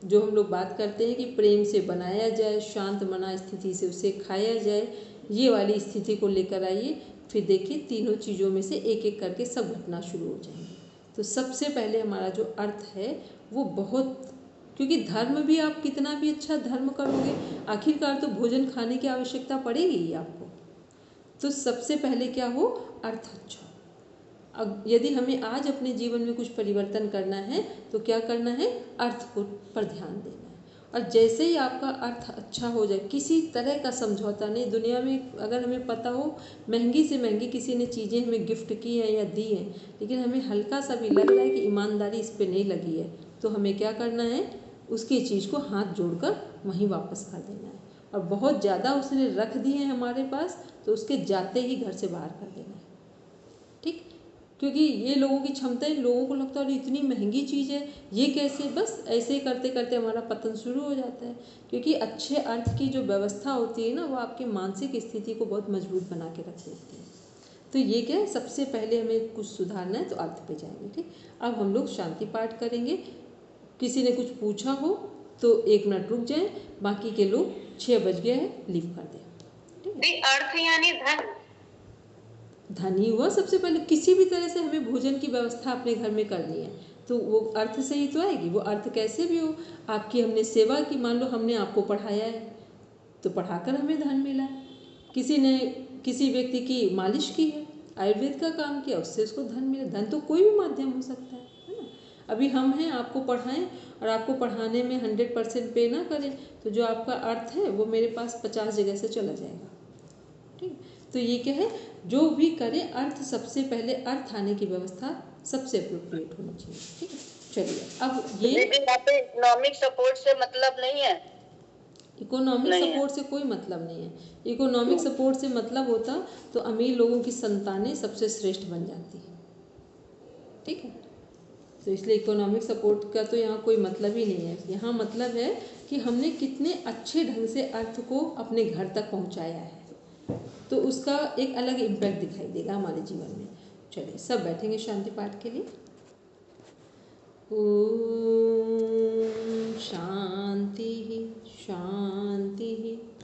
जो हम लोग बात करते हैं कि प्रेम से बनाया जाए, शांत मना स्थिति से उसे खाया जाए, ये वाली स्थिति को लेकर आइए। फिर देखिए तीनों चीज़ों में से एक एक करके सब घटना शुरू हो जाएंगी। तो सबसे पहले हमारा जो अर्थ है वो बहुत, क्योंकि धर्म भी आप कितना भी अच्छा धर्म करोगे, आखिरकार तो भोजन खाने की आवश्यकता पड़ेगी ही आपको। तो सबसे पहले क्या हो, अर्थ अच्छा। अब यदि हमें आज अपने जीवन में कुछ परिवर्तन करना है तो क्या करना है, अर्थ को पर ध्यान देना है। और जैसे ही आपका अर्थ अच्छा हो जाए, किसी तरह का समझौता नहीं। दुनिया में अगर हमें पता हो महंगी से महंगी किसी ने चीज़ें हमें गिफ्ट की हैं या दी हैं, लेकिन हमें हल्का सा भी लग रहा है कि ईमानदारी इस पर नहीं लगी है, तो हमें क्या करना है, उसकी चीज़ को हाथ जोड़कर वहीं वापस कर देना है। और बहुत ज़्यादा उसने रख दी है हमारे पास तो उसके जाते ही घर से बाहर कर देना है। ठीक, क्योंकि ये लोगों की क्षमता है, लोगों को लगता है इतनी महंगी चीज़ है ये कैसे, बस ऐसे ही करते करते हमारा पतन शुरू हो जाता है। क्योंकि अच्छे अर्थ की जो व्यवस्था होती है ना, वो आपकी मानसिक स्थिति को बहुत मजबूत बना के रख देती है। तो ये क्या है, सबसे पहले हमें कुछ सुधारना है तो अर्थ पे जाएंगे। ठीक, अब हम लोग शांति पाठ करेंगे। किसी ने कुछ पूछा हो तो 1 मिनट रुक जाए, बाकी के लोग 6 बज गया है लीव कर दें। अर्थ यानी धन, धन ही हुआ सबसे पहले। किसी भी तरह से हमें भोजन की व्यवस्था अपने घर में करनी है तो वो अर्थ से ही तो आएगी। वो अर्थ कैसे भी हो, आपकी हमने सेवा की, मान लो हमने आपको पढ़ाया है तो पढ़ाकर हमें धन मिला है। किसी ने किसी व्यक्ति की मालिश की है, आयुर्वेद का काम किया, उससे उसको धन मिला। धन तो कोई भी माध्यम हो सकता है ना। अभी हम हैं, आपको पढ़ाएं और आपको पढ़ाने में 100% पे ना करें तो जो आपका अर्थ है वो मेरे पास 50 जगह से चला जाएगा। ठीक, तो ये क्या है, जो भी करे अर्थ, सबसे पहले अर्थ आने की व्यवस्था सबसे अप्रोप्रिएट होनी चाहिए। ठीक है, चलिए अब ये यहाँ पे इकोनॉमिक सपोर्ट से मतलब नहीं है। इकोनॉमिक नहीं है। सपोर्ट से कोई मतलब नहीं है। इकोनॉमिक सपोर्ट से मतलब होता तो अमीर लोगों की संतानें सबसे श्रेष्ठ बन जाती, ठीक है। तो इसलिए इकोनॉमिक सपोर्ट का तो यहाँ कोई मतलब ही नहीं है। यहाँ मतलब है कि हमने कितने अच्छे ढंग से अर्थ को अपने घर तक पहुँचाया है, तो उसका एक अलग इम्पैक्ट दिखाई देगा हमारे जीवन में। चलिए सब बैठेंगे शांति पाठ के लिए। ओम शांति शांति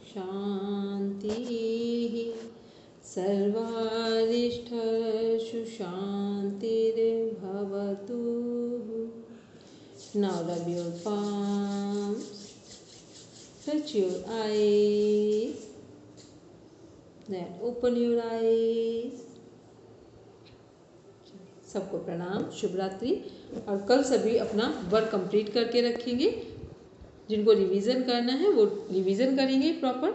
शांति सर्वारिष्ठेषु शांतिर्भवतु। Now rub your palms, touch your eyes, then open your eyes. सबको प्रणाम, शुभ रात्रि। और कल सभी अपना वर्क कंप्लीट करके रखेंगे। जिनको रिवीजन करना है वो रिवीजन करेंगे प्रॉपर।